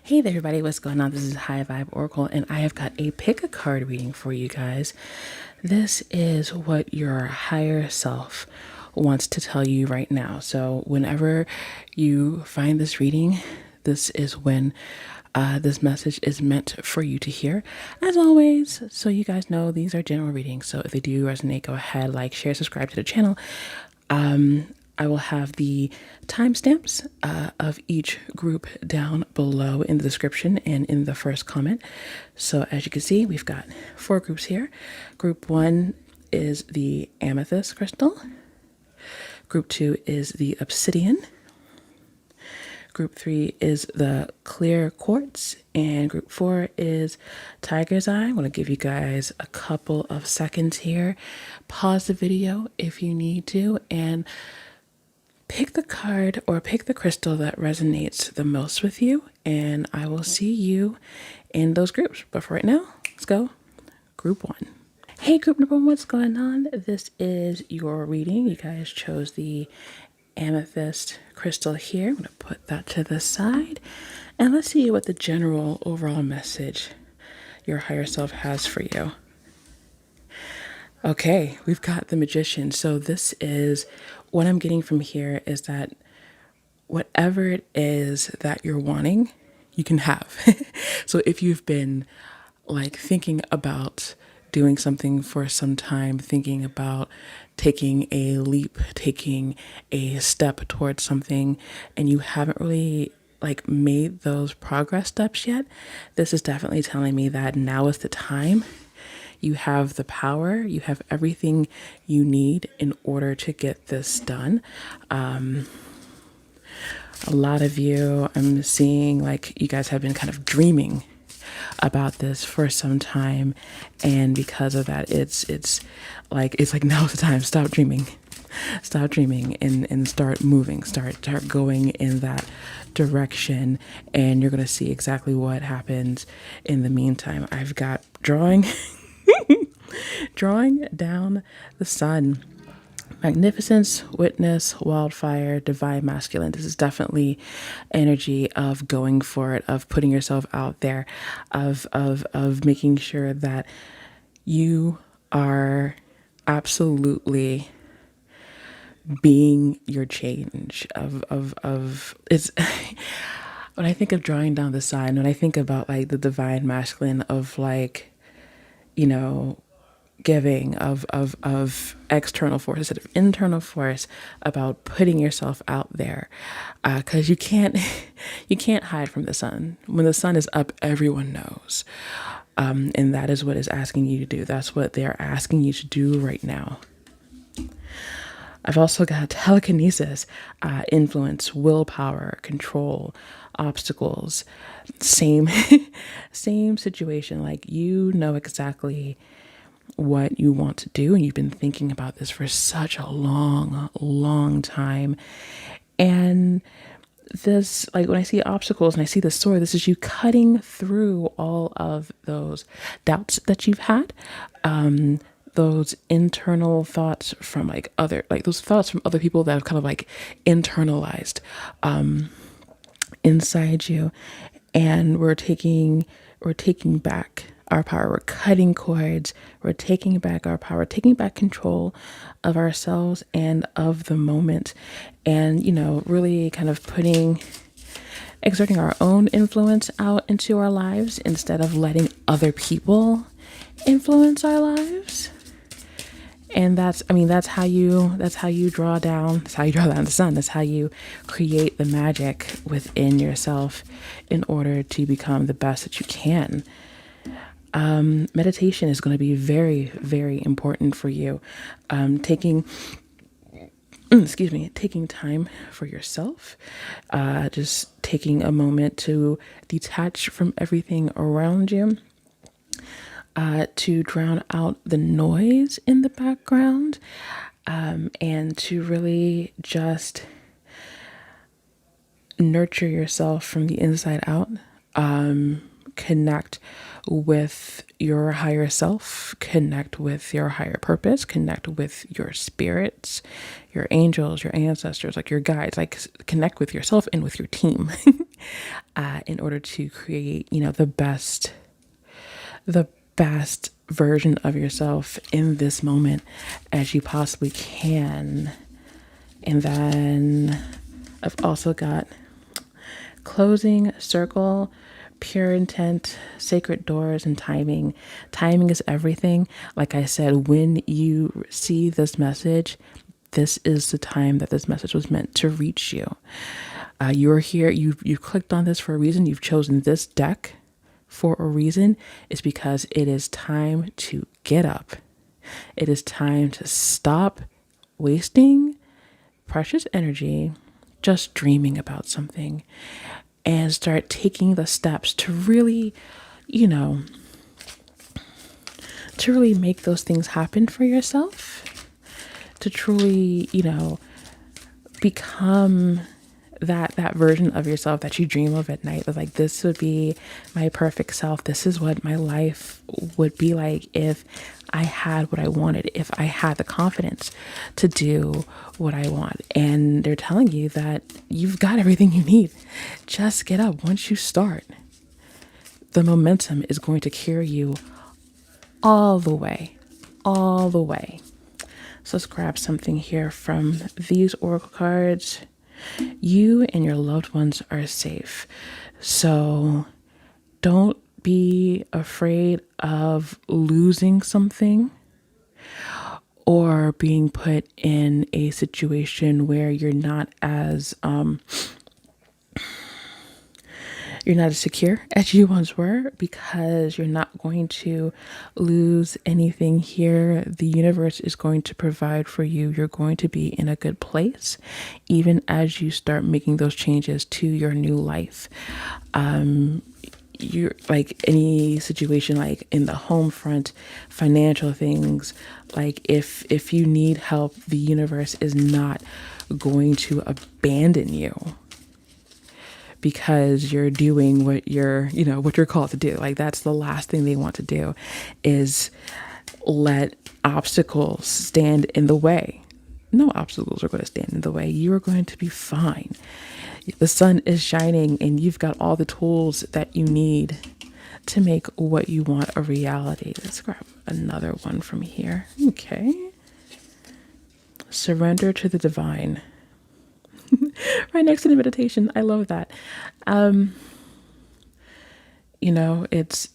Hey there, everybody. What's going on? This is High Vibe Oracle, and I have got a pick a card reading for you guys. This is what your higher self wants to tell you right now. So, whenever you find this reading, this is when this message is meant for you to hear. As always, so you guys know, these are general readings. So, if they do resonate, go ahead, like, share, subscribe to the channel. I will have the timestamps of each group down below in the description and in the first comment. So as you can see, we've got 4 groups here. Group 1 is the amethyst crystal. Group 2 is the obsidian. Group 3 is the clear quartz, and group 4 is tiger's eye. I'm going to give you guys a couple of seconds here. Pause the video if you need to, and pick the card or pick the crystal that resonates the most with you, and I will see you in those groups. But for right now, let's go. Group 1. Hey, group number 1, what's going on? This is your reading. You guys chose the amethyst crystal here. I'm going to put that to the side, and let's see what the general overall message your higher self has for you. Okay, we've got the magician. So this is what I'm getting from here is that whatever it is that you're wanting, you can have. So if you've been like thinking about doing something for some time, thinking about taking a leap, taking a step towards something, and you haven't really like made those progress steps yet, this is definitely telling me that now is the time. You have the power, you have everything you need in order to get this done. A lot of you, I'm seeing like you guys have been kind of dreaming about this for some time, and because of that, it's like now's the time. Stop dreaming, and start moving, start going in that direction, and you're gonna see exactly what happens in the meantime. I've got drawing down the sun. Magnificence, witness, wildfire, divine masculine. This is definitely energy of going for it, of putting yourself out there, of making sure that you are absolutely being your change of it's when I think of drawing down the sun, when I think about like the divine masculine of like, you know, giving of external force instead of internal force, about putting yourself out there, because you can't hide from the sun. When the sun is up, everyone knows, and that is what it's asking you to do. That's what they're asking you to do right now. I've also got telekinesis, influence, willpower, control, obstacles. Same situation. Like, you know exactly what you want to do, and you've been thinking about this for such a long time. And this, like, when I see obstacles and I see the sword, this is you cutting through all of those doubts that you've had, those internal thoughts from those thoughts from other people that have kind of like internalized inside you. And we're taking back our power. We're cutting cords. We're taking back our power, taking back control of ourselves and of the moment. And, you know, really kind of exerting our own influence out into our lives instead of letting other people influence our lives. And that's how you draw down the sun. That's how you create the magic within yourself in order to become the best that you can. Meditation is going to be very, very important for you. Taking time for yourself, just taking a moment to detach from everything around you, to drown out the noise in the background, and to really just nurture yourself from the inside out. Connect with your higher self, connect with your higher purpose, connect with your spirits, your angels, your ancestors, like your guides, like connect with yourself and with your team. in order to create, the best version of yourself in this moment as you possibly can. And then I've also got closing circle, pure intent, sacred doors, and timing. Timing is everything. Like I said, when you see this message, this is the time that this message was meant to reach you. You're here. You clicked on this for a reason. You've chosen this deck for a reason. It's because it is time to get up. It is time to stop wasting precious energy just dreaming about something and start taking the steps to really, to really make those things happen for yourself, to truly, become that version of yourself that you dream of at night. Like, this would be my perfect self. This is what my life would be like if I had what I wanted, if I had the confidence to do what I want. And they're telling you that you've got everything you need. Just get up. Once you start, the momentum is going to carry you all the way, all the way. So let's grab something here from these oracle cards. You and your loved ones are safe. So don't be afraid of losing something or being put in a situation where you're not as secure as you once were, because you're not going to lose anything here. The universe is going to provide for you. You're going to be in a good place, even as you start making those changes to your new life. You're like any situation, like in the home front, financial things, like if you need help, the universe is not going to abandon you because you're doing what you're called to do. Like, that's the last thing they want to do, is let obstacles stand in the way. No obstacles are going to stand in the way. You are going to be fine. The sun is shining and you've got all the tools that you need to make what you want a reality. Let's grab another one from here. Okay. Surrender to the divine. Right next to the meditation. I love that. This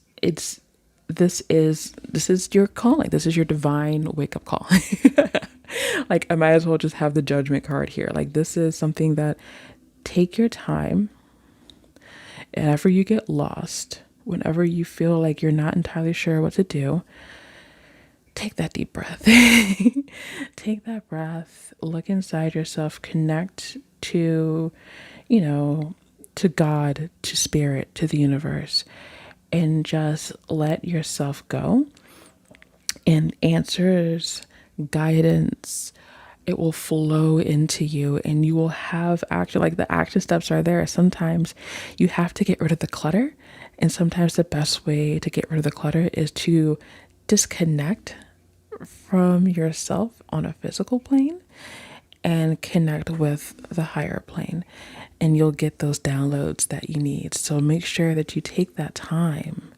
is your calling. This is your divine wake up call. Like, I might as well just have the judgment card here. Like, this is something that, take your time. Whenever you get lost, whenever you feel like you're not entirely sure what to do, take that deep breath. Take that breath, look inside yourself, connect to, to God, to spirit, to the universe, and just let yourself go. And answers, guidance, it will flow into you, and you will have action. Like, the action steps are there. Sometimes you have to get rid of the clutter. And sometimes the best way to get rid of the clutter is to disconnect from yourself on a physical plane and connect with the higher plane, and you'll get those downloads that you need. So make sure that you take that time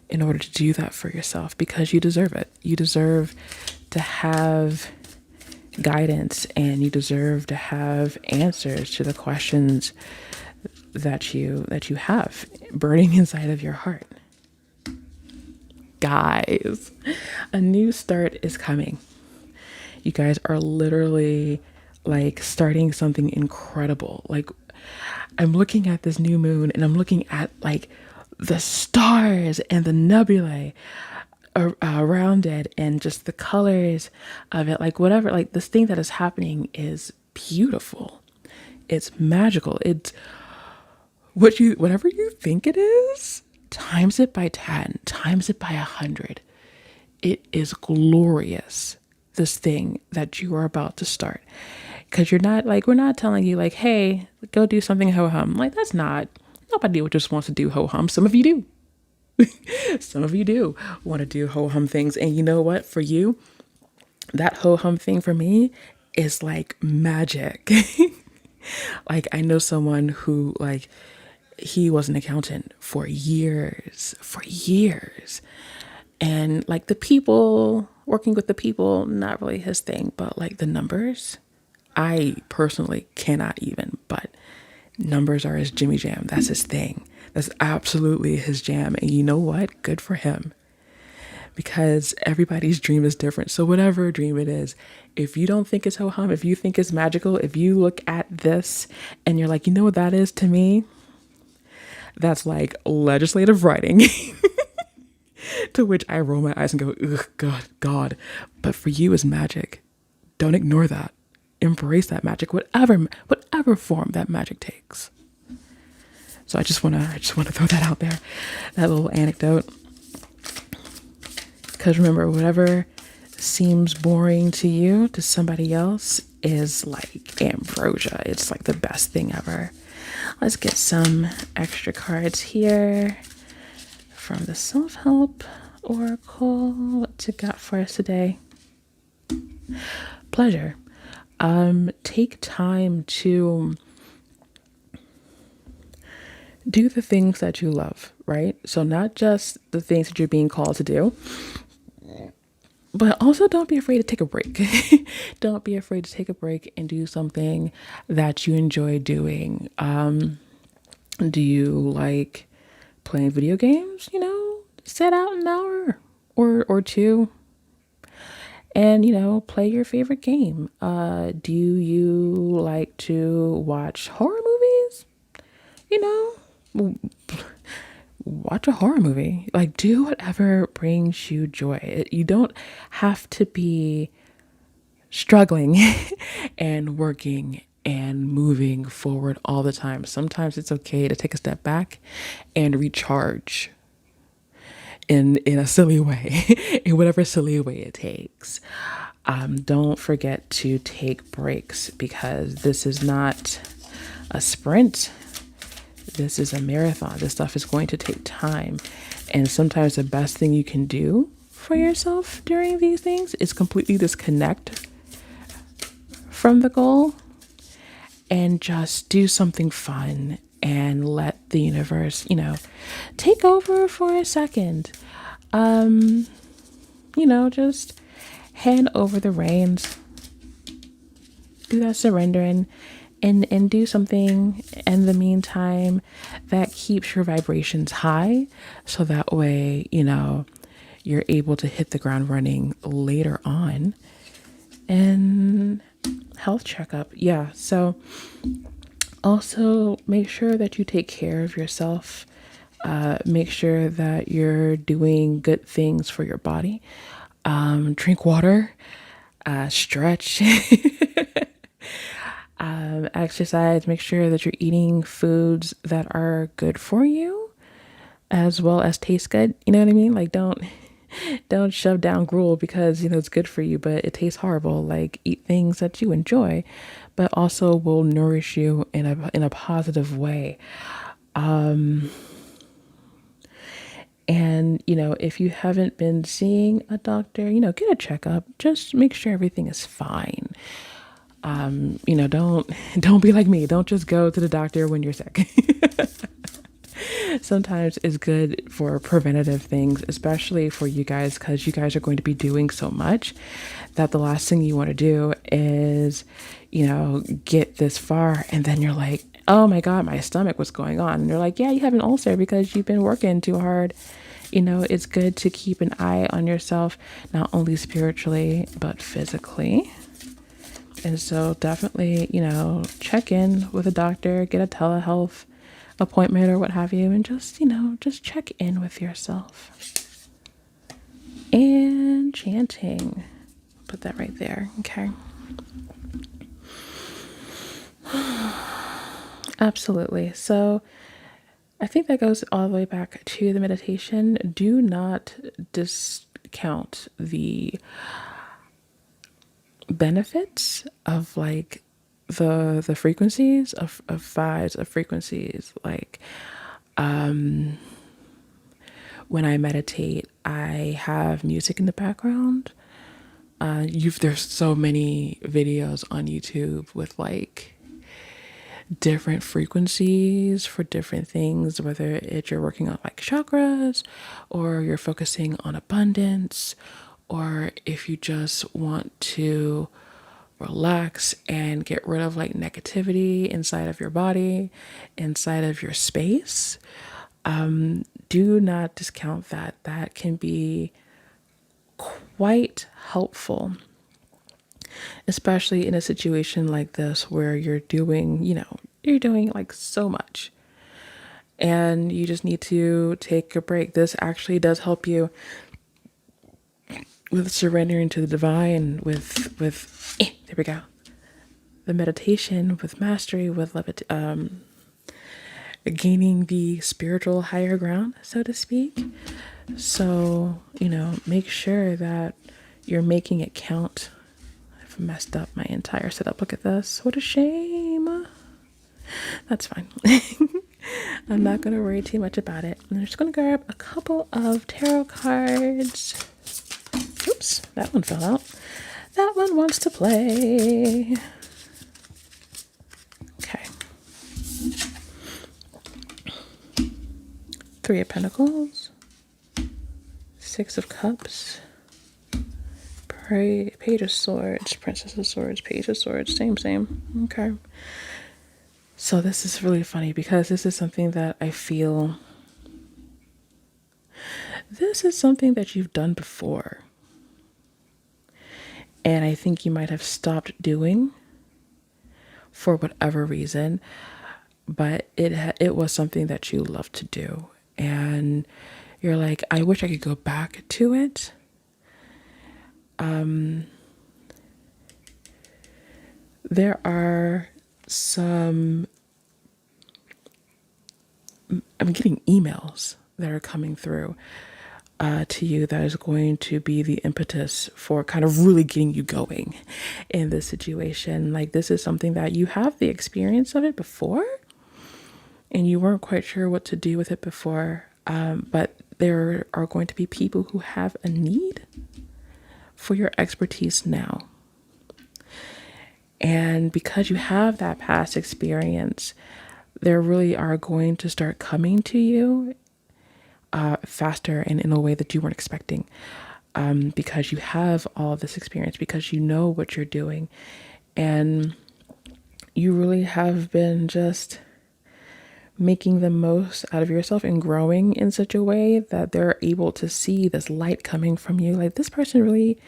in order to do that for yourself, because you deserve it. You deserve to have guidance, and you deserve to have answers to the questions that you have burning inside of your heart. Guys, a new start is coming. You guys are literally like starting something incredible. Like, I'm looking at this new moon and I'm looking at like the stars and the nebulae around it and just the colors of it. Like, whatever, like, this thing that is happening is beautiful. It's magical. It's whatever you think it is, times it by 10, times it by 100. It is glorious, this thing that you are about to start. Because you're not like, we're not telling you like, hey, go do something ho-hum. Like, that's not, nobody just wants to do ho-hum. Some of you do. Some of you do want to do ho-hum things. And you know what? For you, that ho-hum thing for me is like magic. Like, I know someone who, like, he was an accountant for years. And like the people, working with the people, not really his thing, but like the numbers, I personally cannot even, but numbers are his Jimmy Jam. That's his thing. That's absolutely his jam. And you know what? Good for him. Because everybody's dream is different. So whatever dream it is, if you don't think it's ho hum, if you think it's magical, if you look at this and you're like, you know what that is to me? That's like legislative writing. To which I roll my eyes and go, ugh, God. But for you is magic. Don't ignore that. Embrace that magic, whatever form that magic takes. So I just wanna throw that out there, that little anecdote. Because remember, whatever seems boring to you, to somebody else, is like ambrosia. It's like the best thing ever. Let's get some extra cards here from the Self-Help Oracle. What's it got for us today? Pleasure. Take time to do the things that you love, right? So not just the things that you're being called to do, but also don't be afraid to take a break. Don't be afraid to take a break and do something that you enjoy doing. Do you like playing video games? You know, set out an hour or two and, you know, play your favorite game. Do you like to watch horror movies? You know, watch a horror movie. Like, do whatever brings you joy. You don't have to be struggling and working and moving forward all the time. Sometimes it's okay to take a step back and recharge in a silly way, in whatever silly way it takes. Don't forget to take breaks, because this is not a sprint. This is a marathon. This stuff is going to take time. And sometimes the best thing you can do for yourself during these things is completely disconnect from the goal and just do something fun and let the universe, you know, take over for a second. You know, just hand over the reins, do that surrendering, and do something in the meantime that keeps your vibrations high, so that way, you know, you're able to hit the ground running later on. And health checkup, yeah. So also make sure that you take care of yourself. Make sure that you're doing good things for your body. Drink water, stretch, exercise. Make sure that you're eating foods that are good for you as well as taste good. You know what I mean? Like, don't shove down gruel because, you know, it's good for you, but it tastes horrible. Like, eat things that you enjoy, but also will nourish you in a positive way. And, you know, if you haven't been seeing a doctor, you know, get a checkup. Just make sure everything is fine. You know, don't be like me. Don't just go to the doctor when you're sick. Sometimes it's good for preventative things, especially for you guys, because you guys are going to be doing so much that the last thing you want to do is, you know, get this far and then you're like, oh my God, my stomach, what's going on? And they're like, yeah, you have an ulcer because you've been working too hard. You know, it's good to keep an eye on yourself, not only spiritually, but physically. And so definitely, you know, check in with a doctor, get a telehealth appointment or what have you, and just, you know, just check in with yourself. And chanting. Put that right there. Okay. Absolutely. So I think that goes all the way back to the meditation. Do not discount the benefits of like the frequencies of vibes, of frequencies. Like when I meditate, I have music in the background. There's so many videos on YouTube with like different frequencies for different things, whether it's you're working on like chakras, or you're focusing on abundance, or if you just want to relax and get rid of like negativity inside of your body, inside of your space. Do not discount that. That can be quite helpful, especially in a situation like this where you're doing like so much and you just need to take a break. This actually does help you with surrendering to the divine, there we go, the meditation, with mastery, with gaining the spiritual higher ground, so to speak. So, make sure that you're making it count. I've messed up my entire setup. Look at this. What a shame. That's fine. I'm not going to worry too much about it. I'm just going to grab a couple of tarot cards. Oops, that one fell out. That one wants to play. Okay. Three of Pentacles. Six of Cups. Page of Swords. Princess of Swords. Page of Swords. Same. Okay. So this is really funny because this is something that I feel... This is something that you've done before. And I think you might have stopped doing for whatever reason. But it was something that you loved to do. And you're like, I wish I could go back to it. There are some... I'm getting emails that are coming through to you that is going to be the impetus for kind of really getting you going in this situation. Like, this is something that you have the experience of it before and you weren't quite sure what to do with it before. But there are going to be people who have a need for your expertise now. And because you have that past experience, there really are going to start coming to you faster and in a way that you weren't expecting, because you have all of this experience, because you know what you're doing, and you really have been just making the most out of yourself and growing in such a way that they're able to see this light coming from you. Like, this person really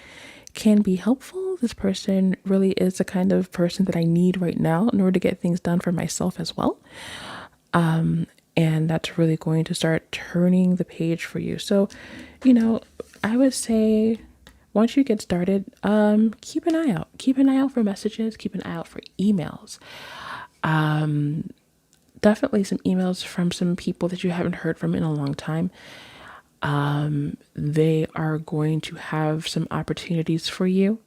can be helpful. This person really is the kind of person that I need right now in order to get things done for myself as well. And that's really going to start turning the page for you. So, I would say once you get started, keep an eye out. Keep an eye out for messages. Keep an eye out for emails. Definitely some emails from some people that you haven't heard from in a long time. They are going to have some opportunities for you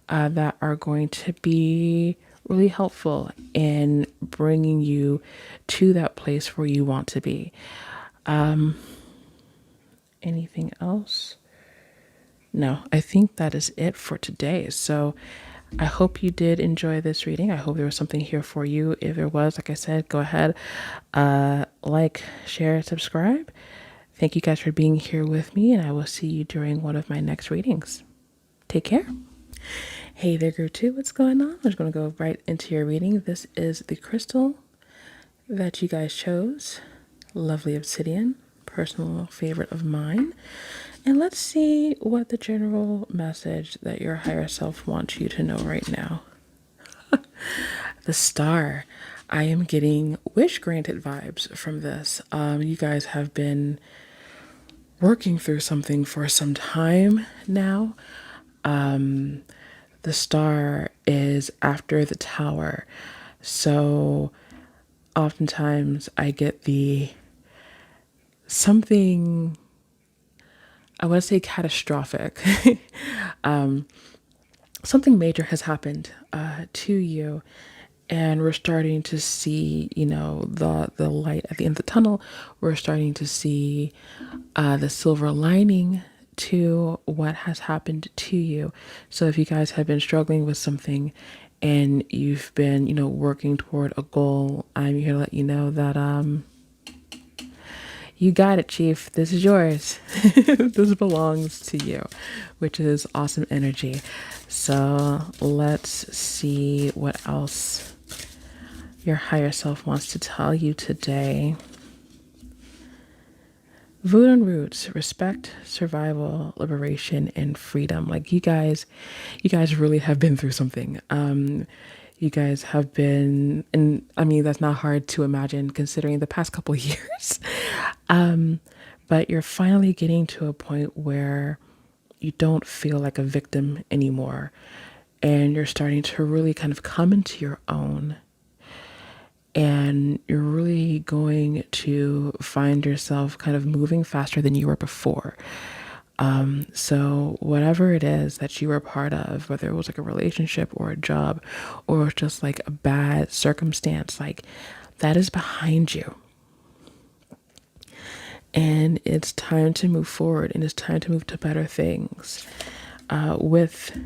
that are going to be really helpful in bringing you to that place where you want to be. Anything else? No, I think that is it for today. So I hope you did enjoy this reading. I hope there was something here for you. If there was, like I said, go ahead, like, share, subscribe. Thank you guys for being here with me, and I will see you during one of my next readings. Take care. Hey there, group 2. What's going on? I'm just going to go right into your reading. This is the crystal that you guys chose. Lovely obsidian, personal favorite of mine. And let's see what the general message that your higher self wants you to know right now. The Star. I am getting wish granted vibes from this. You guys have been working through something for some time now. The Star is after the Tower. So oftentimes I get something, I want to say catastrophic. Something major has happened to you, and we're starting to see, the light at the end of the tunnel. We're starting to see the silver lining to what has happened to you. So if you guys have been struggling with something and you've been, working toward a goal, I'm here to let you know that you got it, Chief. This is yours. This belongs to you, which is awesome energy. So let's see what else your higher self wants to tell you today. Voodoo roots, respect, survival, liberation, and freedom. Like you guys really have been through something. You guys have been, and I mean, that's not hard to imagine considering the past couple of years. But you're finally getting to a point where you don't feel like a victim anymore. And you're starting to really kind of come into your own. And you're really going to find yourself kind of moving faster than you were before. So whatever it is that you were a part of, whether it was like a relationship or a job or just like a bad circumstance, like that is behind you. And it's time to move forward, and it's time to move to better things. With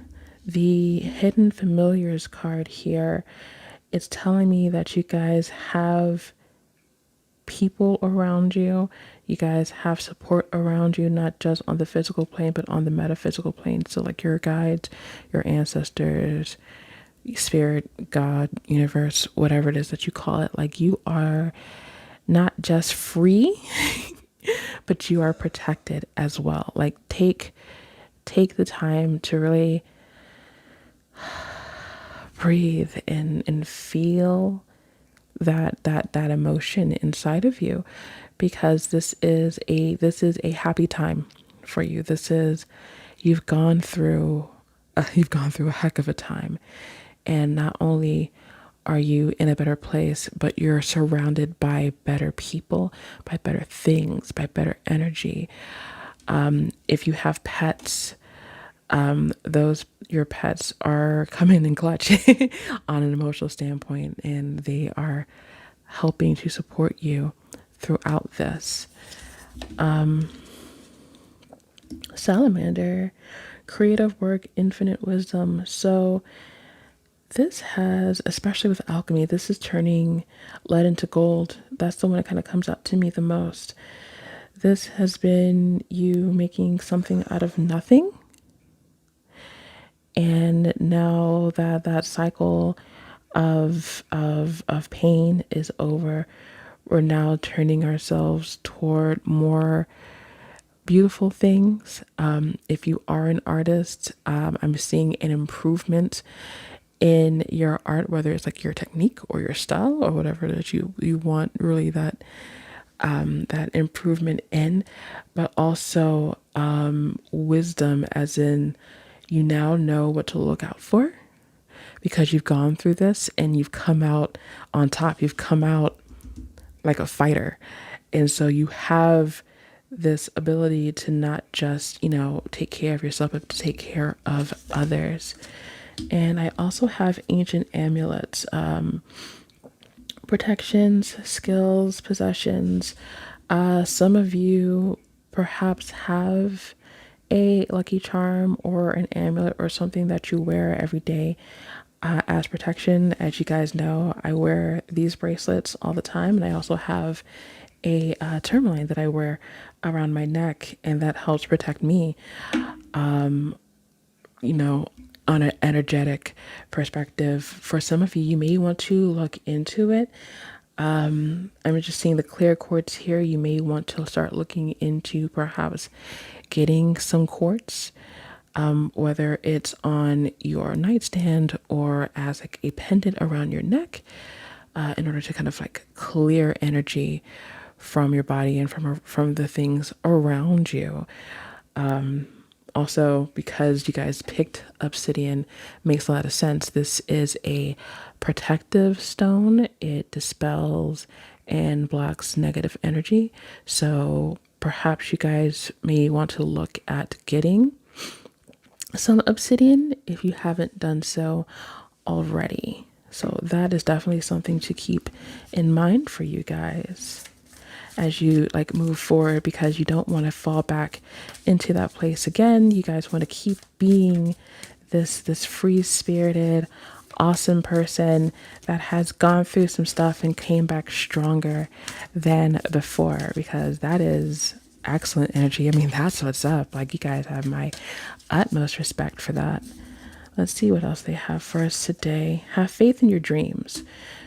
the Hidden Familiars card here, it's telling me that you guys have people around you. You guys have support around you, not just on the physical plane, but on the metaphysical plane. So like your guides, your ancestors, spirit, God, universe, whatever it is that you call it. Like you are not just free, but you are protected as well. Like take the time to really breathe and feel that emotion inside of you, because this is a happy time for you. You've gone through a heck of a time, and not only are you in a better place, but you're surrounded by better people, by better things, by better energy. If you have pets, your pets are coming in clutch on an emotional standpoint, and they are helping to support you throughout this. Salamander, creative work, infinite wisdom. So this has, especially with alchemy, this is turning lead into gold. That's the one that kind of comes out to me the most. This has been you making something out of nothing. And now that cycle of pain is over, we're now turning ourselves toward more beautiful things. If you are an artist, I'm seeing an improvement in your art, whether it's like your technique or your style or whatever that you want really that improvement in, but also wisdom, as in you now know what to look out for because you've gone through this and you've come out on top. You've come out like a fighter. And so you have this ability to not just, take care of yourself, but to take care of others. And I also have ancient amulets, protections, skills, possessions. Some of you perhaps have a lucky charm or an amulet or something that you wear every day as protection. As you guys know, I wear these bracelets all the time, and I also have a tourmaline that I wear around my neck, and that helps protect me. On an energetic perspective, for some of you, you may want to look into it. I'm just seeing the clear quartz here. You may want to start looking into perhaps getting some quartz, whether it's on your nightstand or as like a pendant around your neck, in order to kind of like clear energy from your body and from the things around you. Also, because you guys picked obsidian, makes a lot of sense. This is a protective stone. It dispels and blocks negative energy. So perhaps you guys may want to look at getting some obsidian if you haven't done so already. So that is definitely something to keep in mind for you guys as you like move forward, because you don't want to fall back into that place again. You guys want to keep being this free spirited, awesome person that has gone through some stuff and came back stronger than before, because that is excellent energy. I mean, that's what's up. Like, you guys have my utmost respect for that. Let's see what else they have for us today. Have faith in your dreams.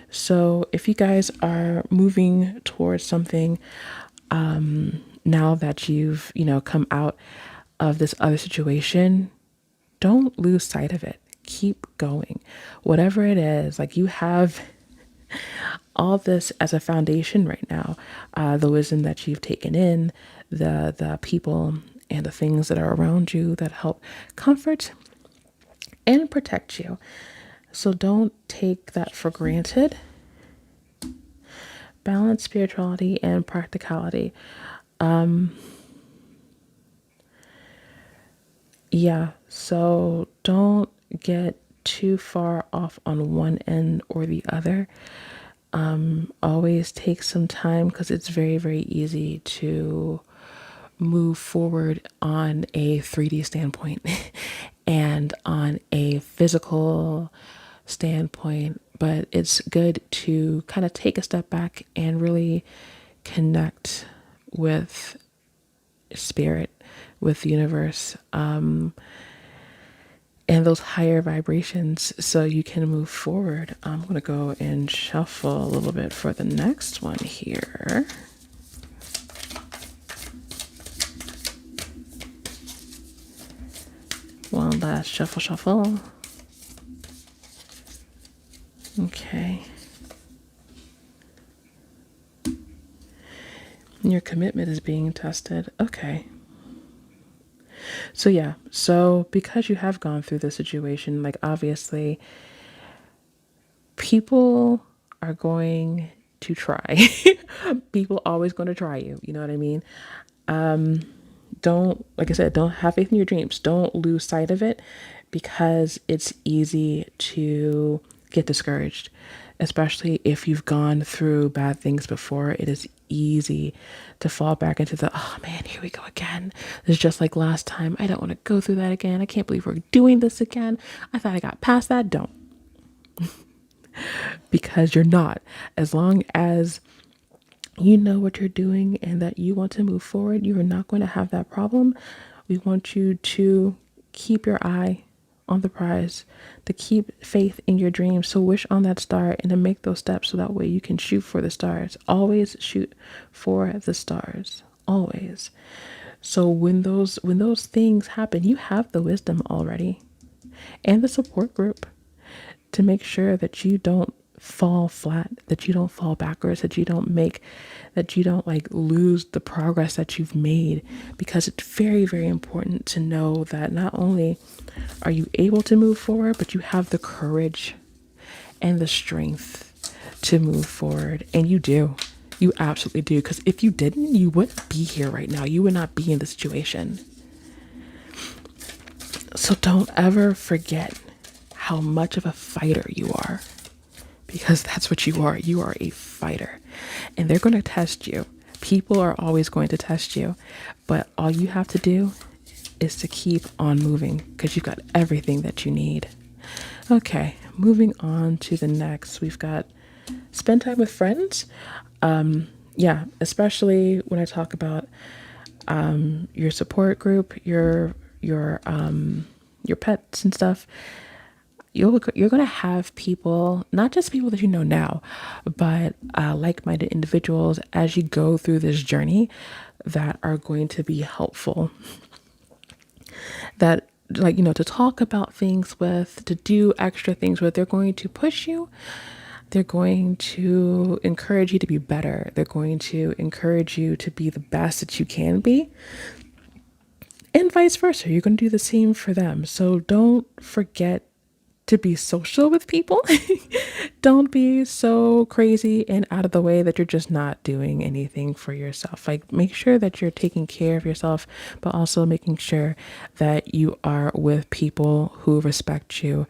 So if you guys are moving towards something, now that you've, come out of this other situation, don't lose sight of it. Keep going. Whatever it is, like, you have all this as a foundation right now. The wisdom that you've taken in, the people and the things that are around you that help comfort and protect you. So don't take that for granted. Balance spirituality and practicality. Yeah, so don't get too far off on one end or the other. Always take some time, because it's very, very easy to move forward on a 3D standpoint and on a physical standpoint. But it's good to kind of take a step back and really connect with spirit, with the universe, and those higher vibrations, so you can move forward. I'm going to go and shuffle a little bit for the next one here. One last shuffle. Okay. Your commitment is being tested. Okay. So yeah, so because you have gone through this situation, like, obviously people are going to try. People always going to try you. You know what I mean? Don't, like I said, don't have faith in your dreams. Don't lose sight of it, because it's easy to get discouraged, especially if you've gone through bad things before. It is easy to fall back into the, oh man, here we go again. It's just like last time. I don't want to go through that again. I can't believe we're doing this again. I thought I got past that. Don't. Because you're not. As long as you know what you're doing and that you want to move forward, you are not going to have that problem. We want you to keep your eye on the prize, to keep faith in your dreams. So wish on that star and to make those steps, so that way you can shoot for the stars. Always shoot for the stars. Always. So when those things happen, you have the wisdom already and the support group to make sure that you don't fall flat, that you don't fall backwards, that you don't like lose the progress that you've made. Because it's very, very important to know that not only are you able to move forward, but you have the courage and the strength to move forward. And you do. You absolutely do. Because if you didn't, you wouldn't be here right now. You would not be in the situation. So don't ever forget how much of a fighter you are, because that's what you are. You are a fighter, and they're going to test you. People are always going to test you, but all you have to do is to keep on moving, because you've got everything that you need. Okay, moving on to the next. We've got spend time with friends. Yeah, especially when I talk about your support group, your pets and stuff. You're going to have people, not just people that you know now, but like-minded individuals as you go through this journey that are going to be helpful. That, like, to talk about things with, to do extra things with. They're going to push you. They're going to encourage you to be better. They're going to encourage you to be the best that you can be. And vice versa. You're going to do the same for them. So don't forget to be social with people. Don't be so crazy and out of the way that you're just not doing anything for yourself. Like, make sure that you're taking care of yourself, but also making sure that you are with people who respect you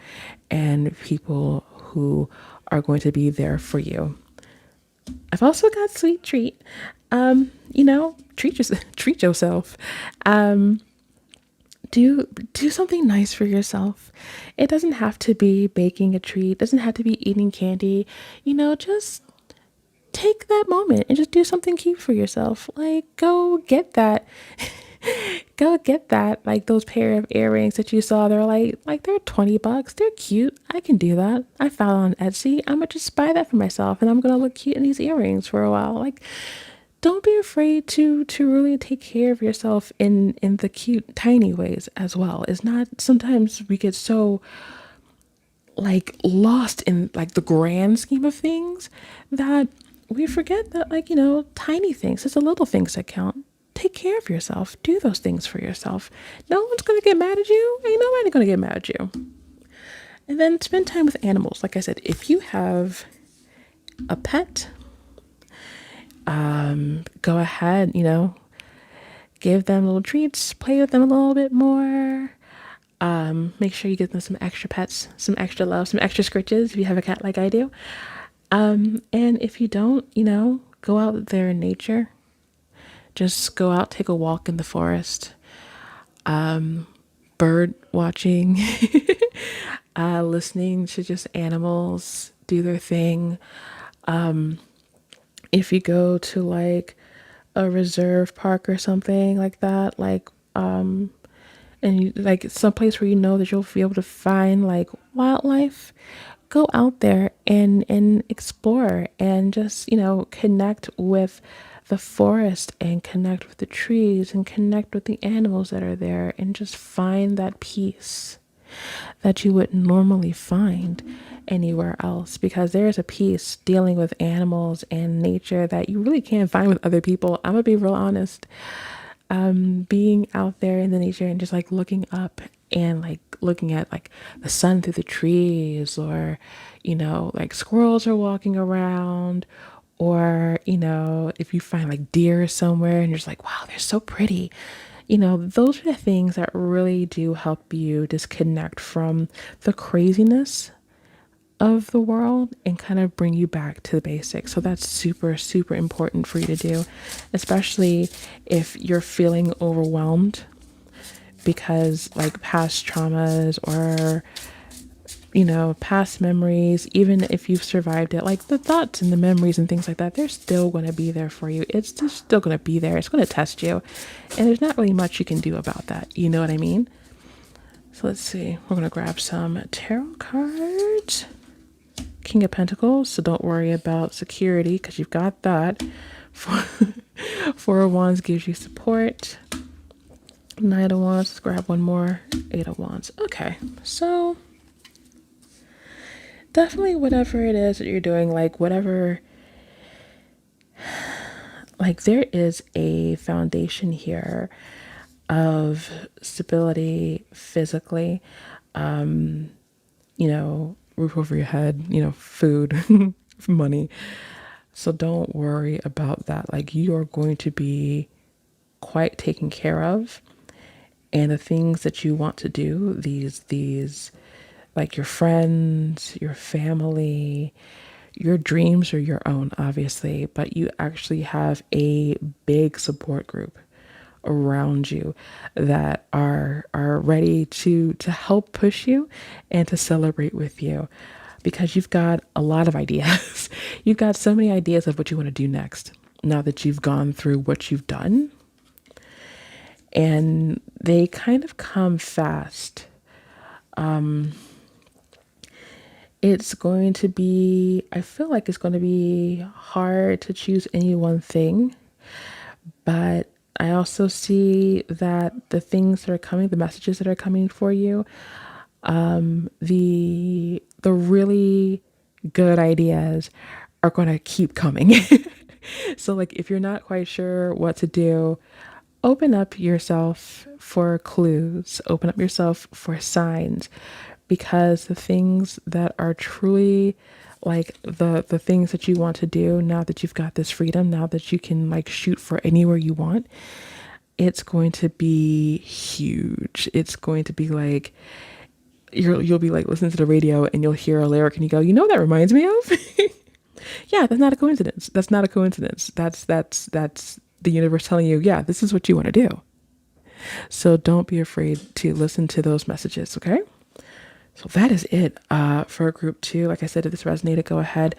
and people who are going to be there for you. I've also got sweet treat. Treat yourself. do something nice for yourself. It doesn't have to be baking a treat, it doesn't have to be eating candy. Just take that moment and just do something cute for yourself. Like go get that. Go get that, like those pair of earrings that you saw. They're like they're $20. They're cute. I can do that. I found on Etsy. I'm gonna just buy that for myself and I'm gonna look cute in these earrings for a while. Like don't be afraid to really take care of yourself in the cute tiny ways as well. It's not, sometimes we get so like lost in like the grand scheme of things that we forget that, like, tiny things, it's the little things that count. Take care of yourself. Do those things for yourself. No one's gonna get mad at you. Ain't nobody gonna get mad at you. And then spend time with animals. Like I said, if you have a pet, go ahead, give them little treats, play with them a little bit more. Make sure you give them some extra pets, some extra love, some extra scritches if you have a cat like I do. And if you don't, go out there in nature. Just go out, take a walk in the forest. Bird watching, listening to just animals do their thing. If you go to like a reserve park or something like that, like and you, like someplace where that you'll be able to find like wildlife, go out there and explore and just connect with the forest and connect with the trees and connect with the animals that are there and just find that peace that you wouldn't normally find anywhere else, because there's a peace dealing with animals and nature that you really can't find with other people. I'm gonna be real honest. Being out there in the nature and just like looking up and like looking at like the sun through the trees, or like squirrels are walking around, or if you find like deer somewhere and you're just like, wow, they're so pretty. Those are the things that really do help you disconnect from the craziness of the world and kind of bring you back to the basics. So that's super, super important for you to do, especially if you're feeling overwhelmed because like past traumas or, past memories, even if you've survived it, like the thoughts and the memories and things like that, they're still going to be there for you. It's just still going to be there. It's going to test you. And there's not really much you can do about that. You know what I mean? So let's see. We're going to grab some tarot cards. King of Pentacles, so don't worry about security because you've got that. Four of Wands gives you support. Knight of Wands, let's grab one more. Eight of Wands. Okay, so definitely whatever it is that you're doing, like whatever, like there is a foundation here of stability physically, roof over your head, food, money. So don't worry about that. Like you are going to be quite taken care of. And the things that you want to do, these like your friends, your family, your dreams are your own, obviously, but you actually have a big support group around you that are ready to help push you and to celebrate with you, because you've got a lot of ideas. You've got so many ideas of what you want to do next now that you've gone through what you've done, and they kind of come fast. It's going to be, I feel like it's going to be hard to choose any one thing, but I also see that the things that are coming, the messages that are coming for you, the really good ideas are going to keep coming. So like if you're not quite sure what to do, open up yourself for clues, open up yourself for signs, because the things that are truly like the things that you want to do, now that you've got this freedom, now that you can like shoot for anywhere you want, it's going to be huge. It's going to be like you'll be like listening to the radio and you'll hear a lyric and you go, what that reminds me of? Yeah, that's not a coincidence. That's not a coincidence. That's the universe telling you, yeah, this is what you want to do. So don't be afraid to listen to those messages, okay? So that is it for group 2. Like I said, if this resonated, go ahead,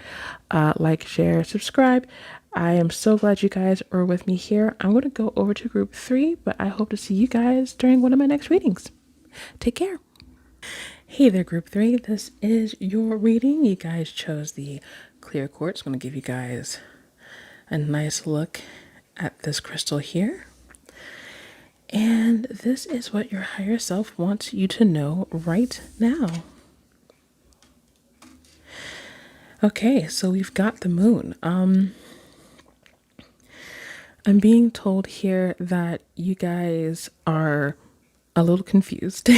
like, share, subscribe. I am so glad you guys are with me here. I'm going to go over to group 3, but I hope to see you guys during one of my next readings. Take care. Hey there, group 3. This is your reading. You guys chose the clear quartz. I'm going to give you guys a nice look at this crystal here. And this is what your higher self wants you to know right now. Okay, so we've got the moon. I'm being told here that you guys are a little confused,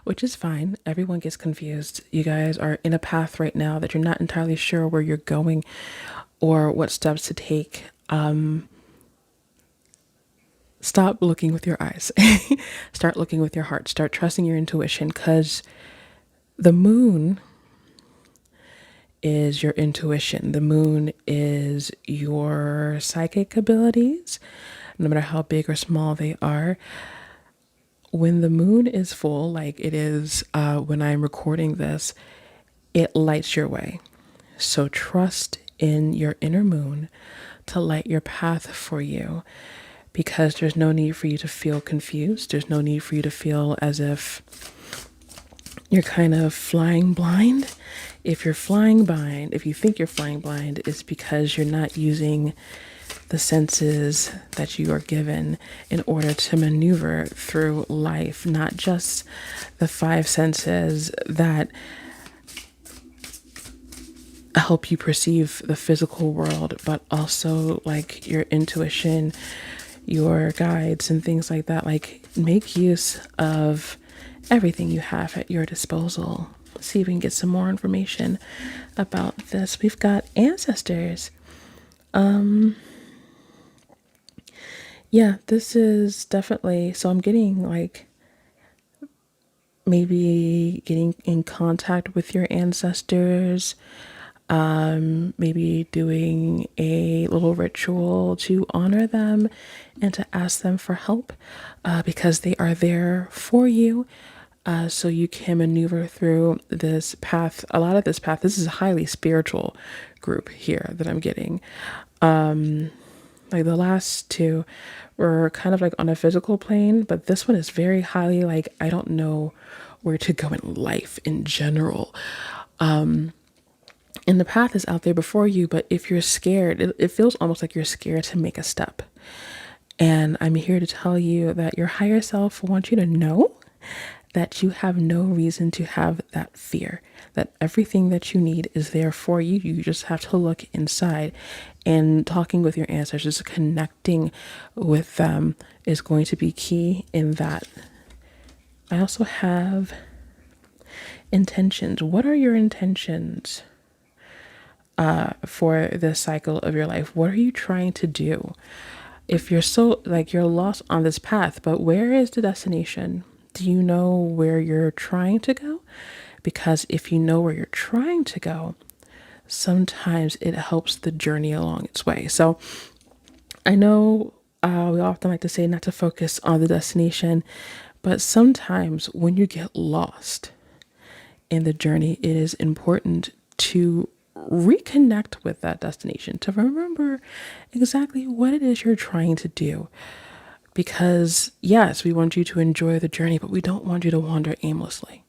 which is fine. Everyone gets confused. You guys are in a path right now that you're not entirely sure where you're going or what steps to take. Stop looking with your eyes. Start looking with your heart. Start trusting your intuition, because the moon is your intuition. The moon is your psychic abilities, no matter how big or small they are. When the moon is full, like it is when I'm recording this, it lights your way. So trust in your inner moon to light your path for you, because there's no need for you to feel confused. There's no need for you to feel as if you're kind of flying blind. If you're flying blind, if you think you're flying blind, it's because you're not using the senses that you are given in order to maneuver through life, not just the 5 senses that help you perceive the physical world, but also like your intuition, your guides, and things like that. Like, make use of everything you have at your disposal. Let's see if we can get some more information about this. We've got ancestors. Yeah, this is definitely, so I'm getting like maybe getting in contact with your ancestors, maybe doing a little ritual to honor them and to ask them for help, because they are there for you. So you can maneuver through this path. A lot of this path, this is a highly spiritual group here that I'm getting. Like the last 2 were kind of like on a physical plane, but this one is very highly like, I don't know where to go in life in general. And the path is out there before you, but if you're scared, it feels almost like you're scared to make a step. And I'm here to tell you that your higher self wants you to know that you have no reason to have that fear, that everything that you need is there for you. You just have to look inside, and talking with your ancestors, connecting with them is going to be key in that. I also have intentions. What are your intentions for this cycle of your life? What are you trying to do? If you're so like you're lost on this path, but where is the destination? Do you know where you're trying to go? Because if you know where you're trying to go, sometimes it helps the journey along its way. So I know we often like to say not to focus on the destination, but sometimes when you get lost in the journey, it is important to reconnect with that destination, to remember exactly what it is you're trying to do. Because yes, we want you to enjoy the journey, but we don't want you to wander aimlessly.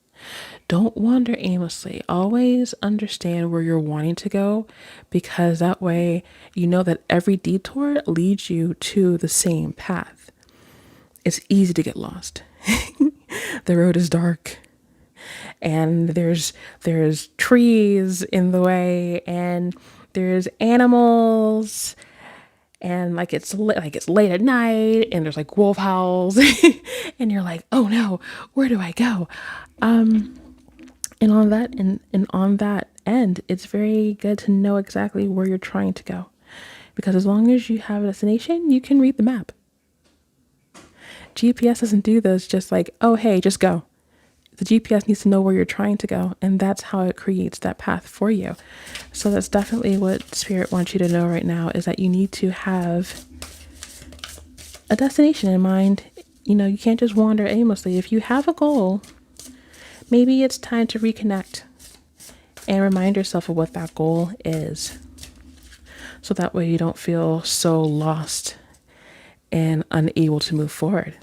Don't wander aimlessly. Always understand where you're wanting to go, because that way you know that every detour leads you to the same path. It's easy to get lost. The road is dark, and there's trees in the way, and there's animals, and like it's late at night, and there's like wolf howls, and you're like, oh no, where do I go? And on that end, it's very good to know exactly where you're trying to go, because as long as you have a destination, you can read the map. GPS doesn't do this just like, oh hey, just go. The GPS needs to know where you're trying to go, and that's how it creates that path for you. So that's definitely what Spirit wants you to know right now, is that you need to have a destination in mind You can't just wander aimlessly. If you have a goal, maybe it's time to reconnect and remind yourself of what that goal is. So that way you don't feel so lost and unable to move forward.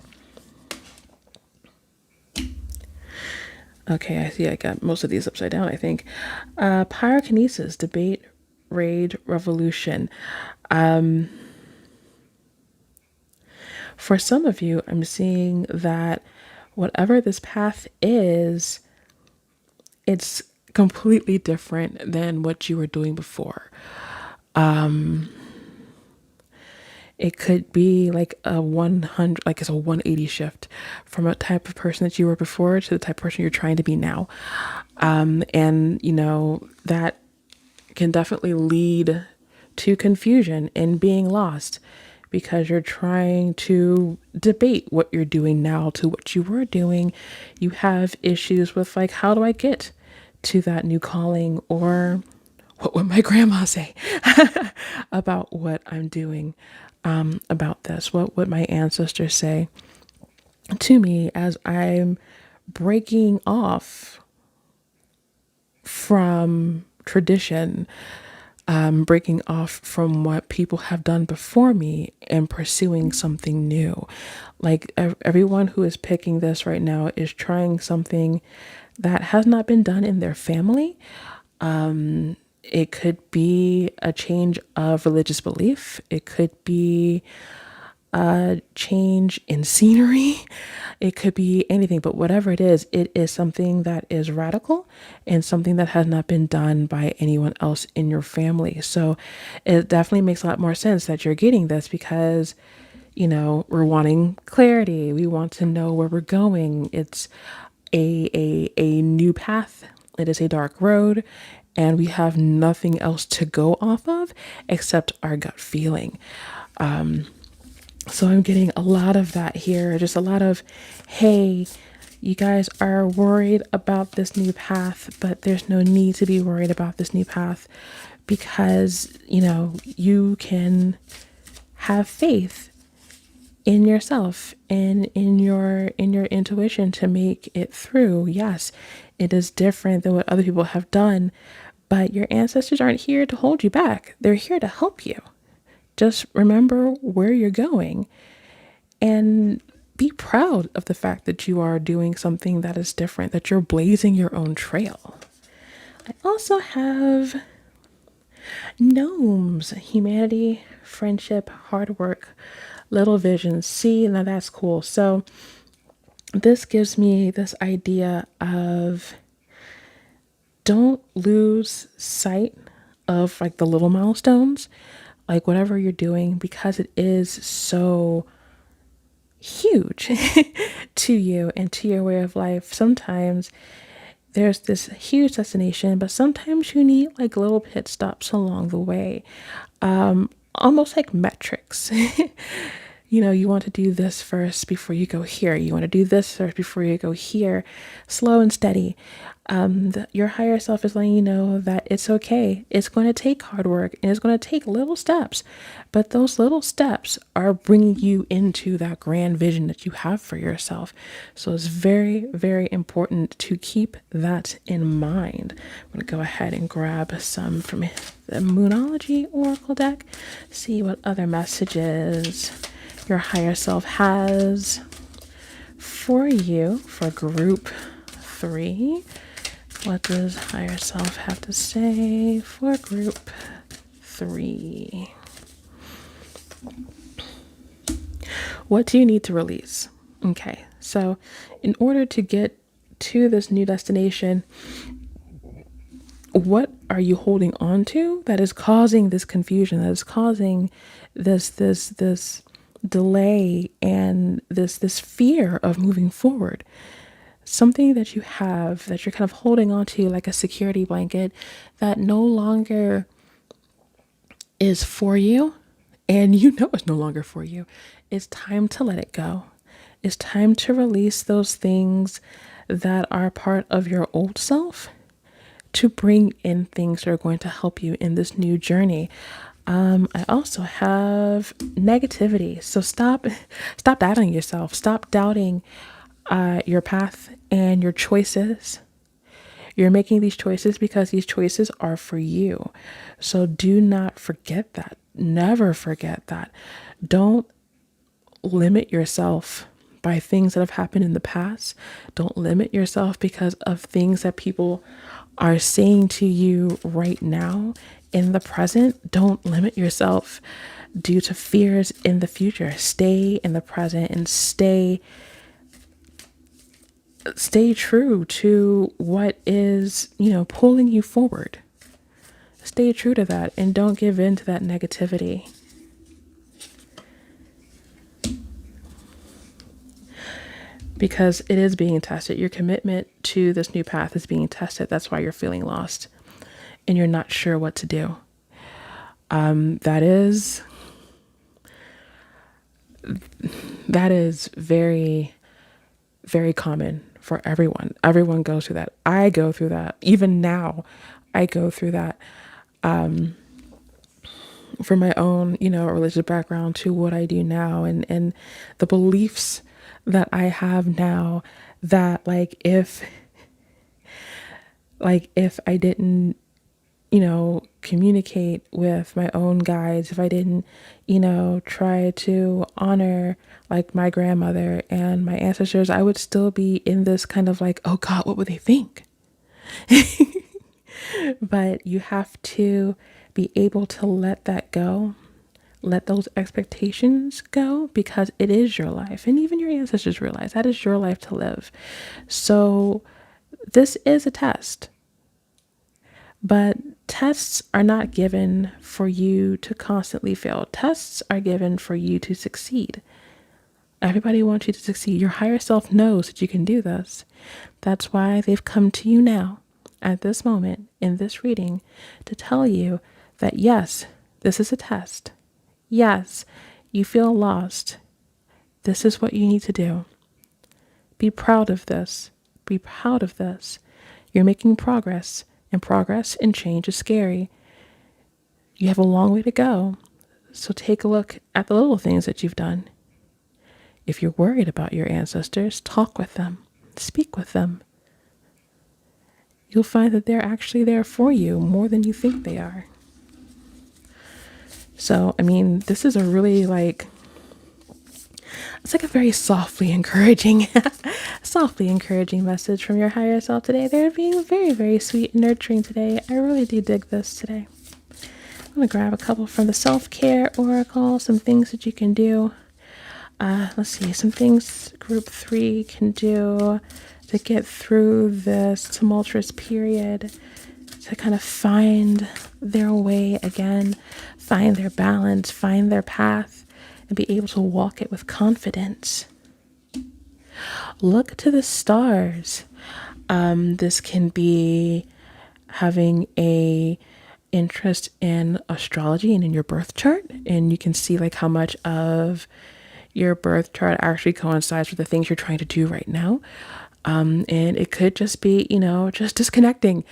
Okay, I see I got most of these upside down, I think. Pyrokinesis, debate, rage, revolution. For some of you, I'm seeing that whatever this path is, it's completely different than what you were doing before. It could be like a 100, like it's a 180 shift from a type of person that you were before to the type of person you're trying to be now. And, that can definitely lead to confusion and being lost because you're trying to debate what you're doing now to what you were doing. You have issues with, like, how do I get to that new calling, or what would my grandma say about what I'm doing, about this? What would my ancestors say to me as I'm breaking off from tradition, breaking off from what people have done before me and pursuing something new? Like, everyone who is picking this right now is trying something that has not been done in their family. It could be a change of religious belief. It could be a change in scenery. It could be anything, but whatever it is something that is radical and something that has not been done by anyone else in your family. So it definitely makes a lot more sense that you're getting this because, we're wanting clarity. We want to know where we're going. It's a new path. It is a dark road, and we have nothing else to go off of except our gut feeling. So I'm getting a lot of that here, just a lot of, hey, you guys are worried about this new path, but there's no need to be worried about this new path because, you can have faith in yourself and in your intuition to make it through. Yes, it is different than what other people have done, but your ancestors aren't here to hold you back. They're here to help you. Just remember where you're going and be proud of the fact that you are doing something that is different, that you're blazing your own trail. I also have gnomes, humanity, friendship, hard work, little visions. See, now that's cool. So this gives me this idea of don't lose sight of, like, the little milestones, like whatever you're doing, because it is so huge to you and to your way of life. Sometimes there's this huge destination, but sometimes you need, like, little pit stops along the way, almost like metrics. You want to do this first before you go here. You want to do this first before you go here. Slow and steady. Your higher self is letting you know that it's okay. It's going to take hard work and it's going to take little steps, but those little steps are bringing you into that grand vision that you have for yourself. So it's very, very important to keep that in mind. I'm going to go ahead and grab some from the Moonology Oracle deck, see what other messages your higher self has for you for group 3. What does higher self have to say for group 3? What do you need to release? Okay, so in order to get to this new destination, what are you holding on to that is causing this confusion, that is causing this delay and this fear of moving forward? Something that you have that you're kind of holding on to like a security blanket that no longer is for you, and it's no longer for you. It's time to let it go. It's time to release those things that are part of your old self to bring in things that are going to help you in this new journey. I also have negativity. So stop doubting yourself. Stop doubting your path and your choices. You're making these choices because these choices are for you. So do not forget that. Never forget that. Don't limit yourself by things that have happened in the past. Don't limit yourself because of things that people are saying to you right now in the present. Don't limit yourself due to fears in the future. Stay in the present and stay true to what is, pulling you forward. Stay true to that and don't give in to that negativity. Because it is being tested. Your commitment to this new path is being tested. That's why you're feeling lost and you're not sure what to do. That is very, very common for everyone. Everyone goes through that. I go through that. Even now, I go through that. From my own, religious background to what I do now, and the beliefs that I have now, that if I didn't, communicate with my own guides, if I didn't, try to honor like my grandmother and my ancestors, I would still be in this kind of like, oh God, what would they think? But you have to be able to let that go, let those expectations go, because it is your life. And even your ancestors realize that is your life to live. So this is a test, but tests are not given for you to constantly fail. Tests are given for you to succeed. Everybody wants you to succeed. Your higher self knows that you can do this. That's why they've come to you now, at this moment, in this reading, to tell you that yes, this is a test. Yes, you feel lost. This is what you need to do. Be proud of this. Be proud of this. You're making progress, and progress and change is scary. You have a long way to go. So take a look at the little things that you've done. If you're worried about your ancestors, talk with them, speak with them. You'll find that they're actually there for you more than you think they are. So, this is a really it's like a very softly encouraging message from your higher self today. They're being very, very sweet and nurturing today. I really do dig this today. I'm going to grab a couple from the self-care oracle, some things that you can do. Let's see, some things group 3 can do to get through this tumultuous period, to kind of find their way again, find their balance, find their path, and be able to walk it with confidence. Look to the stars. This can be having a interest in astrology and in your birth chart, and you can see how much of your birth chart actually coincides with the things you're trying to do right now. And it could just be, just disconnecting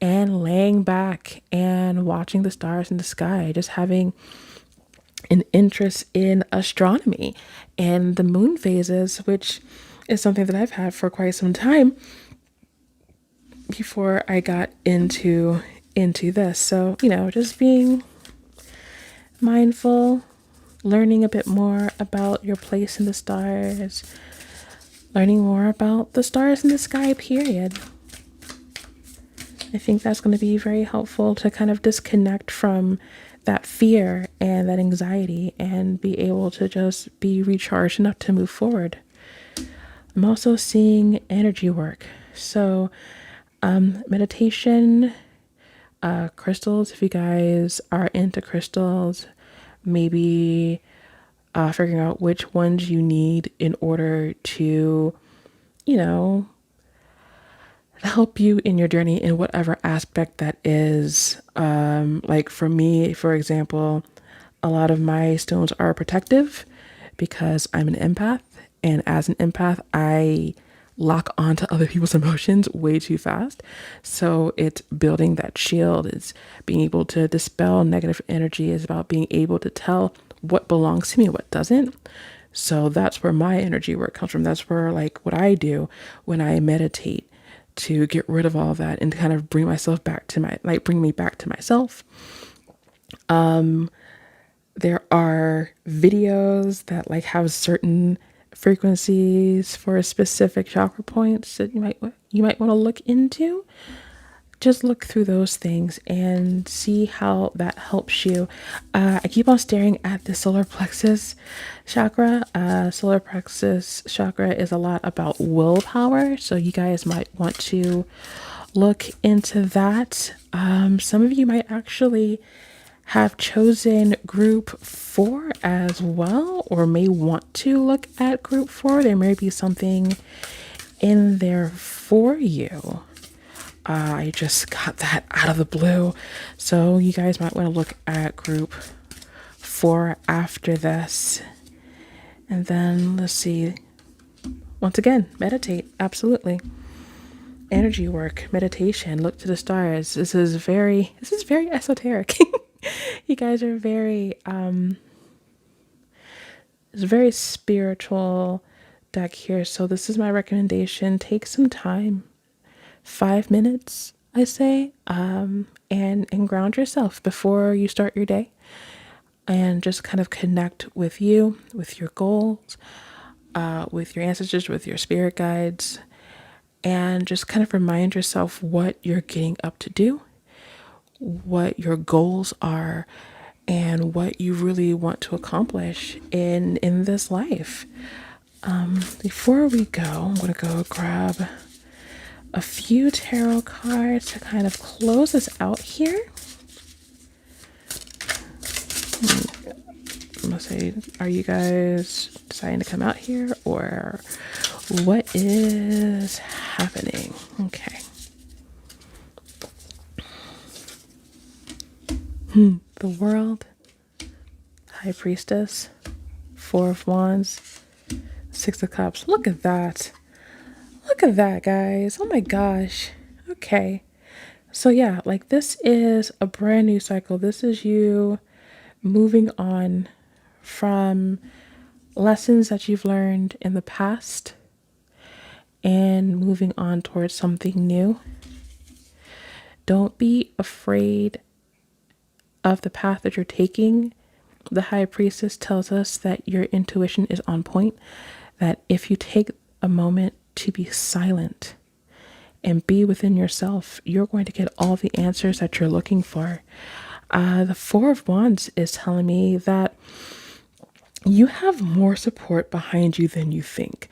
and laying back and watching the stars in the sky, just having an interest in astronomy and the moon phases, which is something that I've had for quite some time before I got into this. So, just being mindful, learning a bit more about your place in the stars, learning more about the stars in the sky, period. I think that's going to be very helpful to kind of disconnect from that fear and that anxiety and be able to just be recharged enough to move forward. I'm also seeing energy work. So meditation, crystals, if you guys are into crystals, maybe figuring out which ones you need in order to, help you in your journey in whatever aspect that is. Like for me, for example, a lot of my stones are protective because I'm an empath, and as an empath, I lock onto other people's emotions way too fast. So it's building that shield, it's being able to dispel negative energy, is about being able to tell what belongs to me and what doesn't. So that's where my energy work comes from. That's where, like, what I do when I meditate, to get rid of all of that and to kind of bring myself back to bring me back to myself. There are videos that like have certain frequencies for specific chakra points that you might want to look into. Just look through those things and see how that helps you. I keep on staring at the solar plexus chakra. Solar plexus chakra is a lot about willpower, so you guys might want to look into that. Some of you might actually have chosen group 4 as well, or may want to look at group 4. There may be something in there for you. I just got that out of the blue. So you guys might want to look at group 4 after this. And then let's see. Once again, meditate. Absolutely. Energy work, meditation, look to the stars. This is very esoteric. You guys are it's a very spiritual deck here. So this is my recommendation. Take some time, 5 minutes, I say, and ground yourself before you start your day, and just kind of connect with you, with your goals, with your ancestors, with your spirit guides, and just kind of remind yourself what you're getting up to do, what your goals are, and what you really want to accomplish in this life. Before we go, I'm going to go grab a few tarot cards to kind of close us out here. I'm going to say, are you guys deciding to come out here, or what is happening? Okay. The World, High Priestess, 4 of Wands, 6 of Cups. Look at that. Look at that, guys. Oh my gosh. Okay. So yeah, like, this is a brand new cycle. This is you moving on from lessons that you've learned in the past and moving on towards something new. Don't be afraid of the path that you're taking. The High Priestess tells us that your intuition is on point, that if you take a moment to be silent and be within yourself, you're going to get all the answers that you're looking for. The 4 of Wands is telling me that you have more support behind you than you think.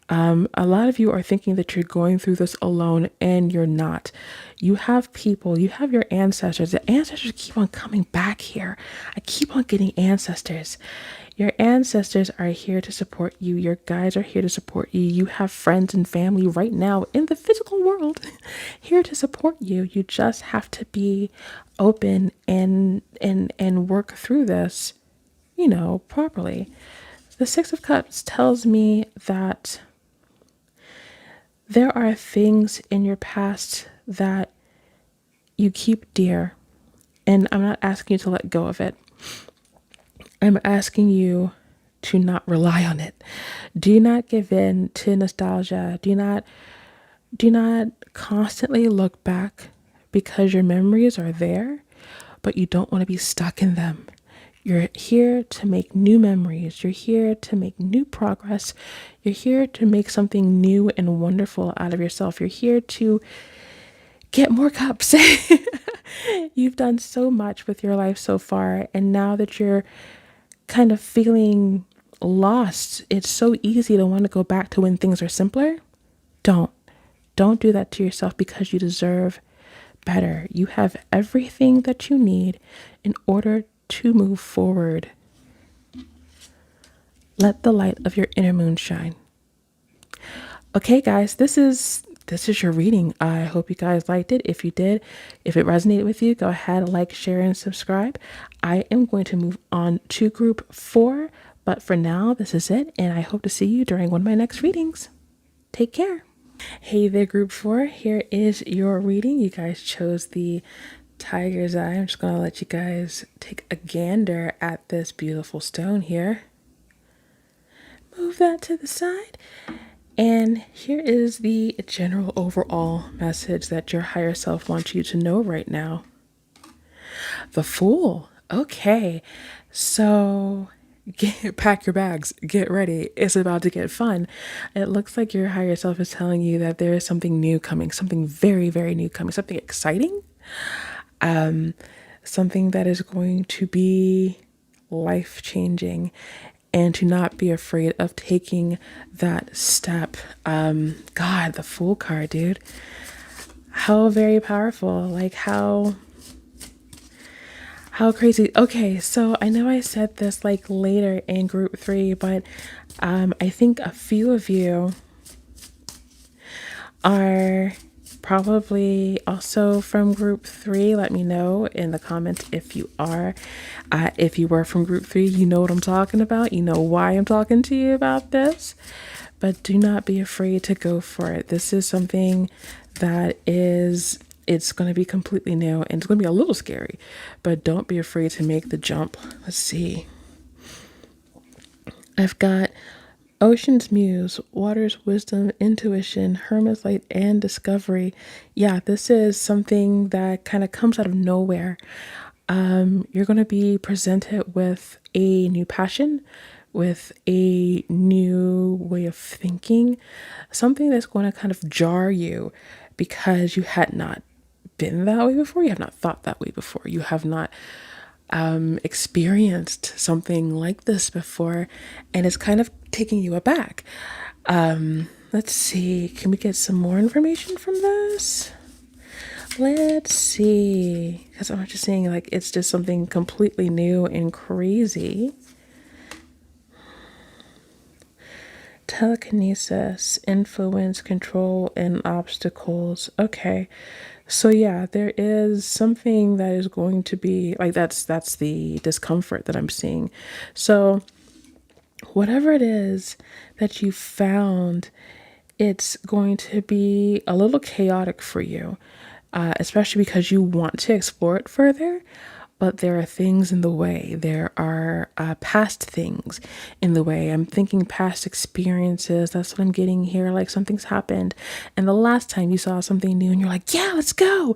A lot of you are thinking that you're going through this alone, and you're not. You have people, you have your ancestors. The ancestors keep on coming back here. I keep on getting ancestors. Your ancestors are here to support you. Your guides are here to support you. You have friends and family right now in the physical world here to support you. You just have to be open and work through this, properly. The 6 of Cups tells me that there are things in your past that you keep dear, and I'm not asking you to let go of it. I'm asking you to not rely on it. Do not give in to nostalgia. Do not constantly look back, because your memories are there, but you don't want to be stuck in them. You're here to make new memories. You're here to make new progress. You're here to make something new and wonderful out of yourself. You're here to get more cups. You've done so much with your life so far, and now that you're kind of feeling lost, it's so easy to want to go back to when things are simpler. Don't do that to yourself, because you deserve better. You have everything that you need in order to move forward. Let the light of your inner moon shine. Okay, guys, this is your reading. I hope you guys liked it. If you did, if it resonated with you, go ahead, like, share, and subscribe. I am going to move on to group 4, but for now, this is it, and I hope to see you during one of my next readings. Take care. Hey there, group 4. Here is your reading. You guys chose the tiger's eye. I'm just going to let you guys take a gander at this beautiful stone here. Move that to the side. And here is the general overall message that your higher self wants you to know right now. The Fool. Okay. So pack your bags, get ready. It's about to get fun. It looks like your higher self is telling you that there is something new coming, something very, very new coming, something exciting, something that is going to be life changing, and to not be afraid of taking that step. God, the Fool card, dude. How very powerful. Like how crazy. Okay, so I know I said this like later in group 3, but I think a few of you are probably also from group 3. Let me know in the comments if you are. If you were from group 3, you know what I'm talking about. You know why I'm talking to you about this. But do not be afraid to go for it. This is something that it's going to be completely new, and it's going to be a little scary, but don't be afraid to make the jump. Let's see. I've got Ocean's Muse, Water's Wisdom, Intuition, Hermit's Light, and Discovery. Yeah, this is something that kind of comes out of nowhere. You're going to be presented with a new passion, with a new way of thinking, something that's going to kind of jar you because you had not been that way before. You have not thought that way before. You have not experienced something like this before, and it's kind of taking you aback. Let's see. Can we get some more information from this? Let's see. Because I'm just saying, like, it's just something completely new and crazy. Telekinesis, influence, control, and obstacles. Okay. So yeah, there is something that is going to be like that's the discomfort that I'm seeing. So whatever it is that you found, it's going to be a little chaotic for you, especially because you want to explore it further. But there are things in the way. There are past things in the way. I'm thinking past experiences. That's what I'm getting here. Like something's happened. And the last time you saw something new and you're like, yeah, let's go,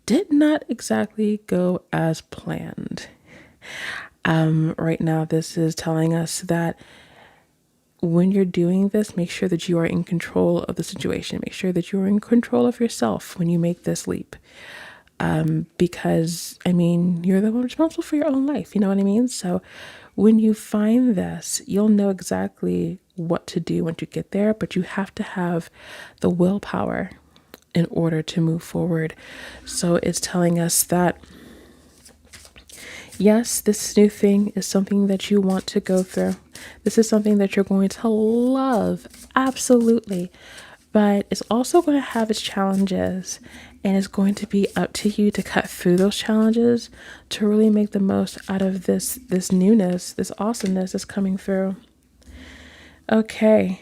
did not exactly go as planned. Right now, this is telling us that when you're doing this, make sure that you are in control of the situation. Make sure that you are in control of yourself when you make this leap. Because, I mean, you're the one responsible for your own life. You know what I mean? So when you find this, you'll know exactly what to do once you get there, but you have to have the willpower in order to move forward. So it's telling us that, yes, this new thing is something that you want to go through. This is something that you're going to love. Absolutely. But it's also going to have its challenges, and it's going to be up to you to cut through those challenges to really make the most out of this newness, this awesomeness that's coming through. Okay.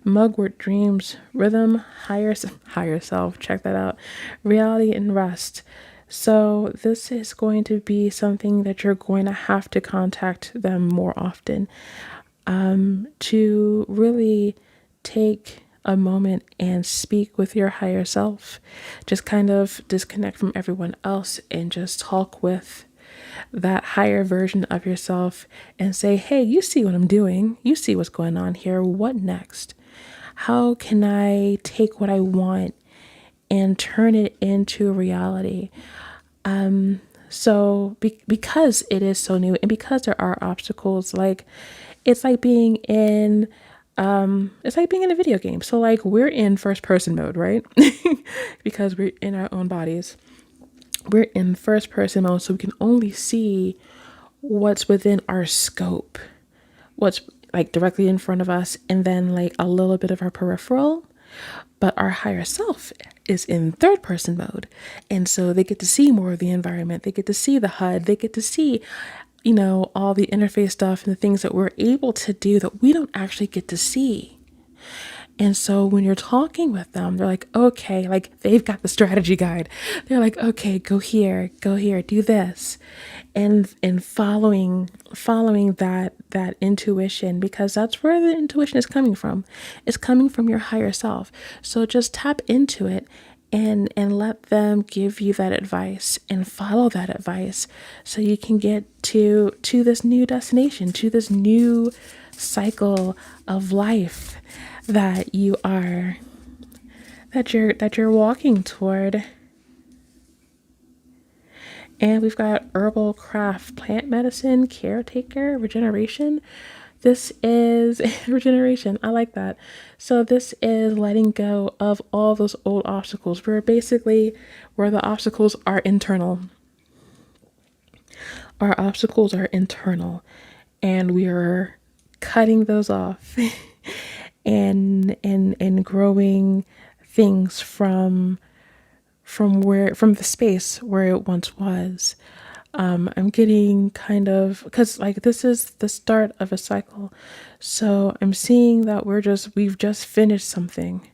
Mugwort dreams, rhythm, higher self. Check that out. Reality and rest. So this is going to be something that you're going to have to contact them more often, to really take a moment and speak with your higher self. Just kind of disconnect from everyone else and just talk with that higher version of yourself and say, hey, you see what I'm doing. You see what's going on here. What next? How can I take what I want and turn it into reality? So because it is so new and because there are obstacles, like it's like being in a video game. So like we're in first person mode, right? Because we're in our own bodies. We're in first person mode, so we can only see what's within our scope, what's like directly in front of us, and then like a little bit of our peripheral. But our higher self is in third person mode. And so they get to see more of the environment. They get to see the HUD. They get to see, you know, all the interface stuff and the things that we're able to do that we don't actually get to see. And so when you're talking with them, they're like, okay, like they've got the strategy guide. They're like, okay, go here, do this. And following that intuition, because that's where the intuition is coming from. It's coming from your higher self. So just tap into it and let them give you that advice and follow that advice so you can get to this new destination, to this new cycle of life that you're walking toward. And we've got herbal craft, plant medicine, caretaker, regeneration. This is regeneration. I like that. So this is letting go of all those old obstacles. Where the obstacles are internal. Our obstacles are internal, and we are cutting those off and growing things from the space where it once was. I'm getting kind of, because like this is the start of a cycle. So I'm seeing that we've just finished something.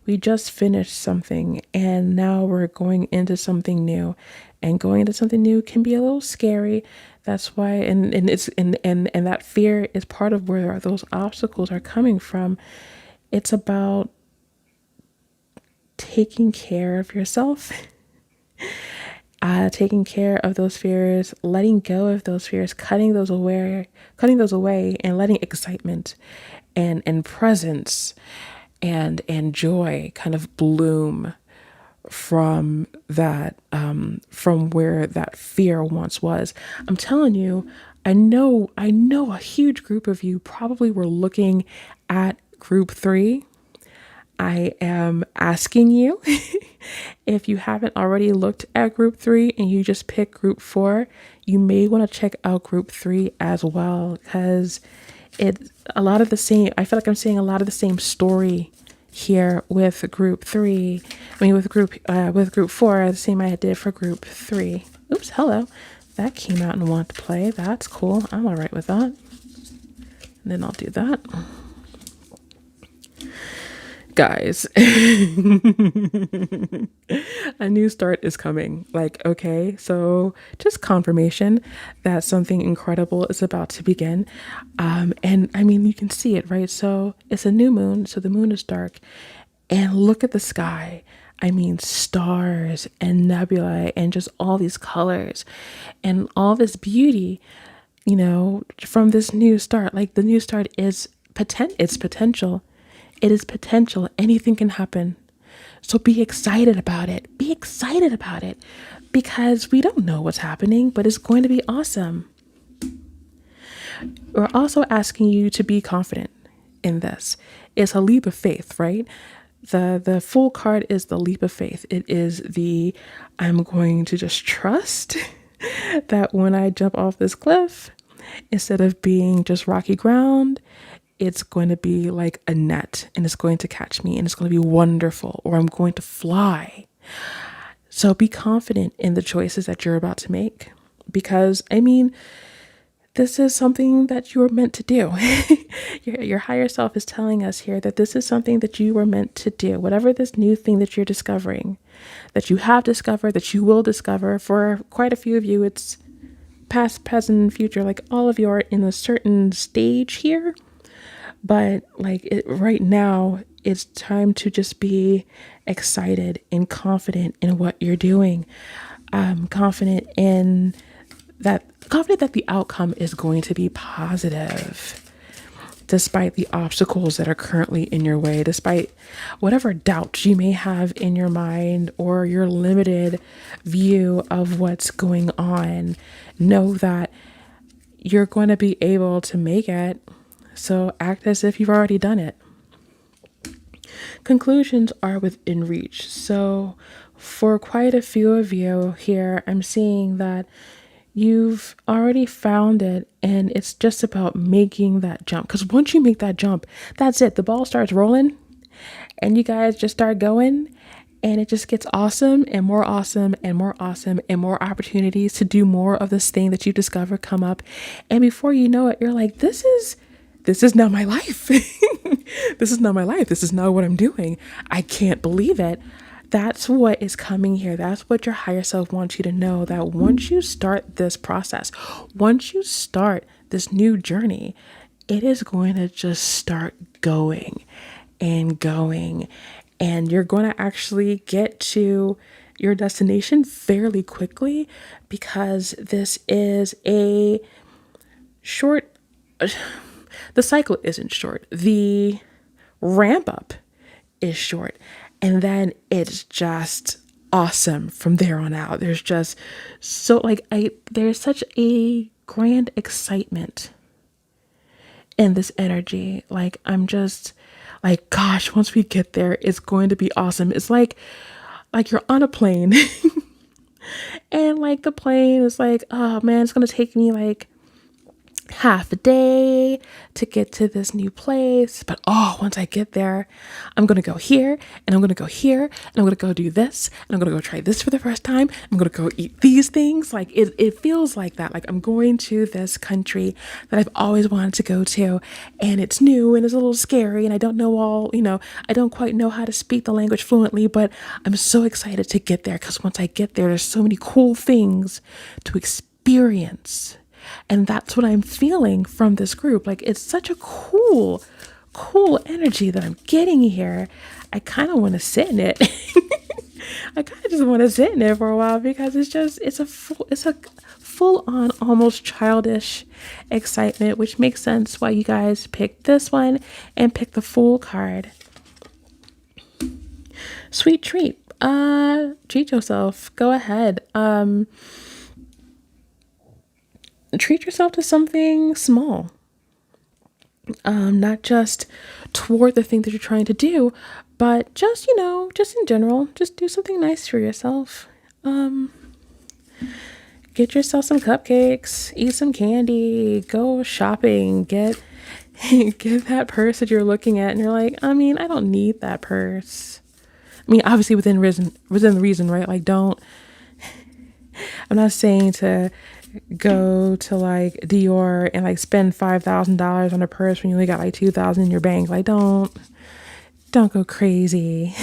We just finished something, and now we're going into something new. And going into something new can be a little scary. That's why, and that fear is part of where those obstacles are coming from. It's about taking care of yourself, taking care of those fears, letting go of those fears, cutting those away, and letting excitement and presence and joy kind of bloom from that, from where that fear once was. I'm telling you, I know a huge group of you probably were looking at group 3. I am asking you, if you haven't already looked at group 3 and you just pick group 4, you may want to check out group 3 as well, because it's a lot of the same. I feel like I'm seeing a lot of the same story here with group 3. With group 4, the same I did for group 3. Oops, hello. That came out and wanted to play. That's cool. I'm all right with that. And then I'll do that. Guys, a new start is coming. Like, okay, so just confirmation that something incredible is about to begin. And I mean, you can see it, right? So it's a new moon. So the moon is dark, and look at the sky. I mean, stars and nebulae and just all these colors and all this beauty, from this new start. Like, the new start is it's potential. It is potential. Anything can happen. So be excited about it. Be excited about it, because we don't know what's happening, but it's going to be awesome. We're also asking you to be confident in this. It's a leap of faith, right? The full card is the leap of faith. It is I'm going to just trust that when I jump off this cliff, instead of being just rocky ground, it's going to be like a net, and it's going to catch me, and it's going to be wonderful, or I'm going to fly. So be confident in the choices that you're about to make, because I mean, this is something that you were meant to do. Your higher self is telling us here that this is something that you were meant to do. Whatever this new thing that you're discovering, that you have discovered, that you will discover. For quite a few of you, it's past, present, and future. Like, all of you are in a certain stage here. But right now, it's time to just be excited and confident in what you're doing. Confident that the outcome is going to be positive, despite the obstacles that are currently in your way, despite whatever doubts you may have in your mind or your limited view of what's going on. Know that you're going to be able to make it. So act as if you've already done it. Conclusions are within reach. So for quite a few of you here, I'm seeing that you've already found it, and it's just about making that jump. Because once you make that jump, that's it. The ball starts rolling, and you guys just start going, and it just gets awesome and more awesome and more awesome, and more opportunities to do more of this thing that you discover come up. And before you know it, you're like, this is this is not my life. This is not my life. This is not what I'm doing. I can't believe it. That's what is coming here. That's what your higher self wants you to know, that once you start this process, once you start this new journey, it is going to just start going and going. And you're going to actually get to your destination fairly quickly, because this is a short, the cycle isn't short. The ramp up is short. And then it's just awesome from there on out. There's just there's such a grand excitement in this energy. Like, I'm just like, gosh, once we get there, it's going to be awesome. It's like you're on a plane and like the plane is like, oh man, it's going to take me like half a day to get to this new place. But once I get there, I'm going to go here and I'm going to go here and I'm going to go do this and I'm going to go try this for the first time. I'm going to go eat these things. Like it feels like that. Like I'm going to this country that I've always wanted to go to, and it's new and it's a little scary and I don't know I don't quite know how to speak the language fluently, but I'm so excited to get there, because once I get there, there's so many cool things to experience. And that's what I'm feeling from this group. Like, it's such a cool energy that I'm getting here. I kind of want to sit in it. I kind of just want to sit in it for a while, because it's a full on, almost childish excitement, which makes sense why you guys picked this one and picked the Fool card. Sweet treat. Treat yourself. Go ahead. Treat yourself to something small. Not just toward the thing that you're trying to do, but just in general, just do something nice for yourself. Get yourself some cupcakes, eat some candy, go shopping, get that purse that you're looking at and you're like, I don't need that purse. Obviously within the reason, right? Like, I'm not saying to go to like Dior and like spend $5,000 on a purse when you only got like 2,000 in your bank. Like, don't go crazy.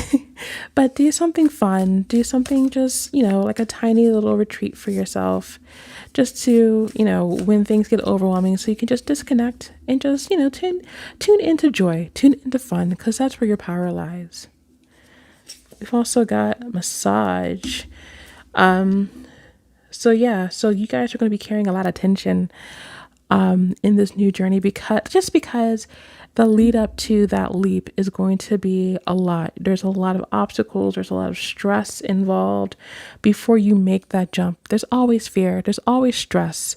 But do something fun. Do something just, like a tiny little retreat for yourself, just to, when things get overwhelming, so you can just disconnect and just, tune into joy, tune into fun, because that's where your power lies. We've also got massage. So you guys are going to be carrying a lot of tension in this new journey, because the lead up to that leap is going to be a lot. There's a lot of obstacles. There's a lot of stress involved before you make that jump. There's always fear. There's always stress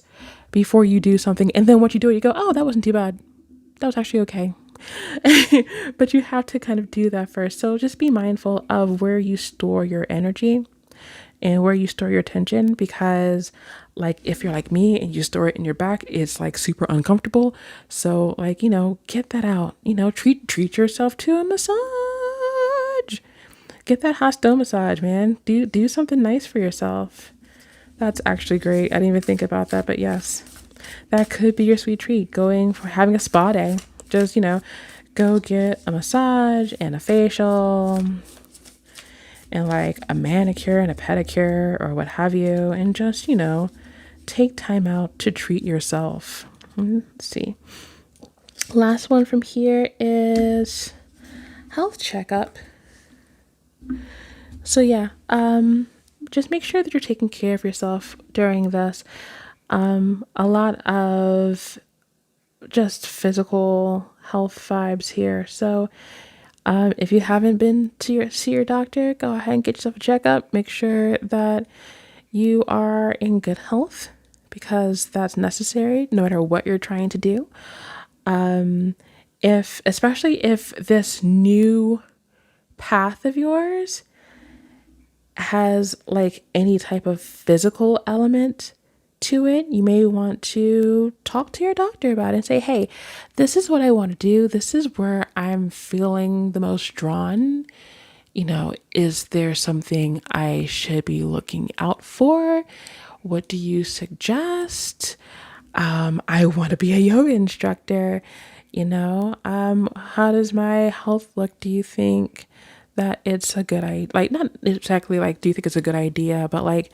before you do something. And then once you do it, you go, oh, that wasn't too bad. That was actually okay. But you have to kind of do that first. So just be mindful of where you store your energy and where you store your tension, because like if you're like me and you store it in your back, it's like super uncomfortable. So like, get that out, treat yourself to a massage. Get that hot stone massage, man. Do something nice for yourself. That's actually great. I didn't even think about that, but yes, that could be your sweet treat, having a spa day. Just, go get a massage and a facial and like a manicure and a pedicure or what have you, and just, take time out to treat yourself. Let's see. Last one from here is health checkup. So yeah, just make sure that you're taking care of yourself during this. A lot of just physical health vibes here. So if you haven't been to see your doctor, go ahead and get yourself a checkup. Make sure that you are in good health, because that's necessary no matter what you're trying to do. Especially if this new path of yours has like any type of physical element to it, you may want to talk to your doctor about it and say, hey, this is what I want to do. This is where I'm feeling the most drawn. Is there something I should be looking out for? What do you suggest? I want to be a yoga instructor. How does my health look? Do you think that it's a good idea? Like, not exactly like, do you think it's a good idea, but like,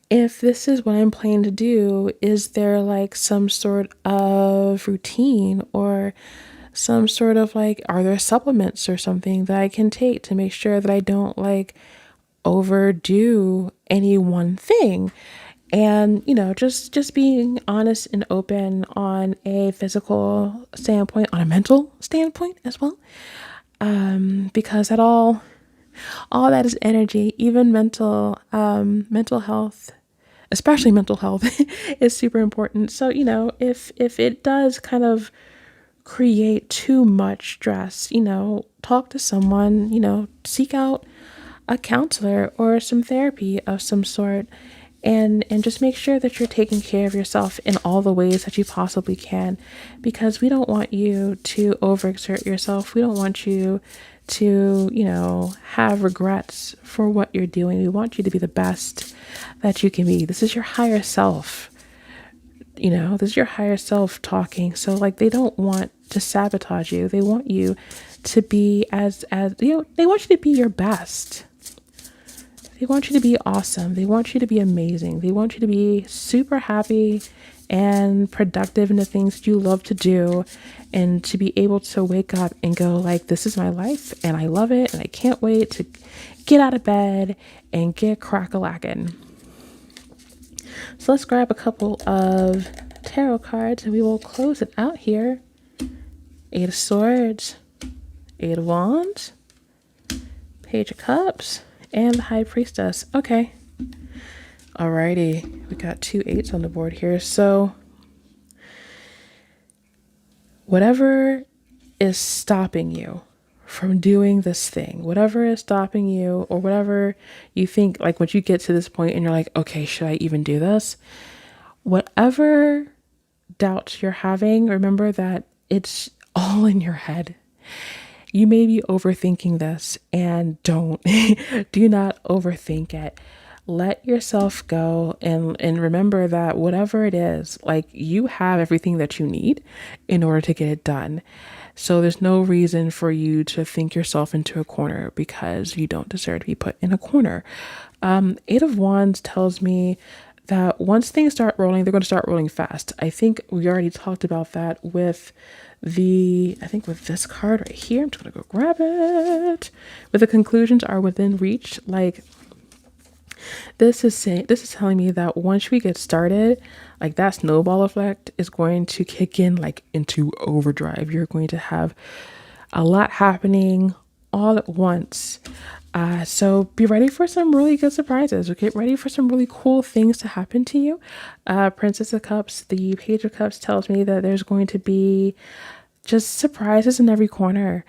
if this is what I'm planning to do, is there like some sort of routine or some sort of like, are there supplements or something that I can take to make sure that I don't like overdo any one thing? And just being honest and open on a physical standpoint, on a mental standpoint as well, because that all that is energy. Even mental health, especially mental health, is super important. So if it does kind of create too much stress, talk to someone, seek out a counselor or some therapy of some sort, and just make sure that you're taking care of yourself in all the ways that you possibly can, because we don't want you to overexert yourself. We don't want you to have regrets for what you're doing. We want you to be the best that you can be. This is your higher self. This is your higher self talking. So like, they don't want to sabotage you. They want you to be as they want you to be your best. They want you to be awesome. They want you to be amazing. They want you to be super happy and productive in the things you love to do, and to be able to wake up and go like, this is my life and I love it and I can't wait to get out of bed and get crack-a-lackin'. So let's grab a couple of tarot cards and we will close it out here. 8 of Swords, 8 of Wands, Page of Cups, and the High Priestess. Okay. Alrighty. We got 2 8s on the board here. So whatever is stopping you from doing this thing, whatever is stopping you, or whatever you think, like once you get to this point and you're like, okay, should I even do this? Whatever doubts you're having, remember that it's all in your head. You may be overthinking this, and don't. Do not overthink it. Let yourself go and remember that whatever it is, like, you have everything that you need in order to get it done. So there's no reason for you to think yourself into a corner, because you don't deserve to be put in a corner. 8 of Wands tells me that once things start rolling, they're going to start rolling fast. I think we already talked about that with with this card right here. I'm just going to go grab it. But the conclusions are within reach. Like, this is telling me that once we get started, like, that snowball effect is going to kick in, like, into overdrive. You're going to have a lot happening all at once. So be ready for some really good surprises. Get ready for some really cool things to happen to you. Princess of Cups, the Page of Cups tells me that there's going to be just surprises in every corner.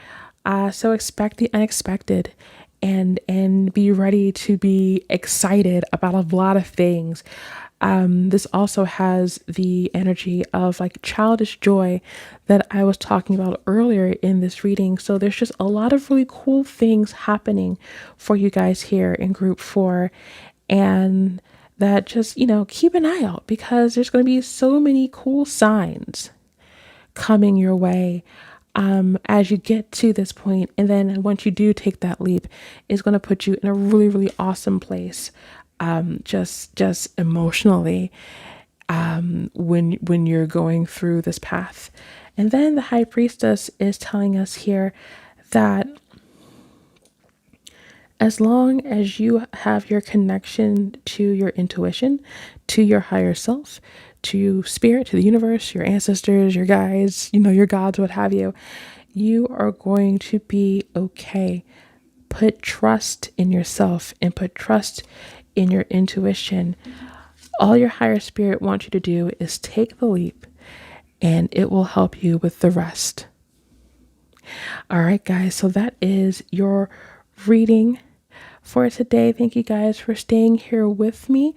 So expect the unexpected, and be ready to be excited about a lot of things. This also has the energy of like childish joy that I was talking about earlier in this reading. So there's just a lot of really cool things happening for you guys here in group 4. And that just, keep an eye out, because there's going to be so many cool signs coming your way as you get to this point. And then once you do take that leap, it's going to put you in a really, really awesome place. Just emotionally, when you're going through this path. And then the High Priestess is telling us here that as long as you have your connection to your intuition, to your higher self, to spirit, to the universe, your ancestors, your guides, your gods, what have you, you are going to be okay. Put trust in yourself and put trust in your intuition. All your higher spirit wants you to do is take the leap, and it will help you with the rest. All right, guys. So that is your reading for today. Thank you guys for staying here with me.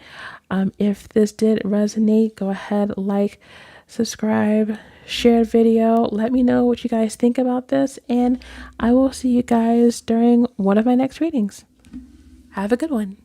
If this did resonate, go ahead, like, subscribe, share the video. Let me know what you guys think about this, and I will see you guys during one of my next readings. Have a good one.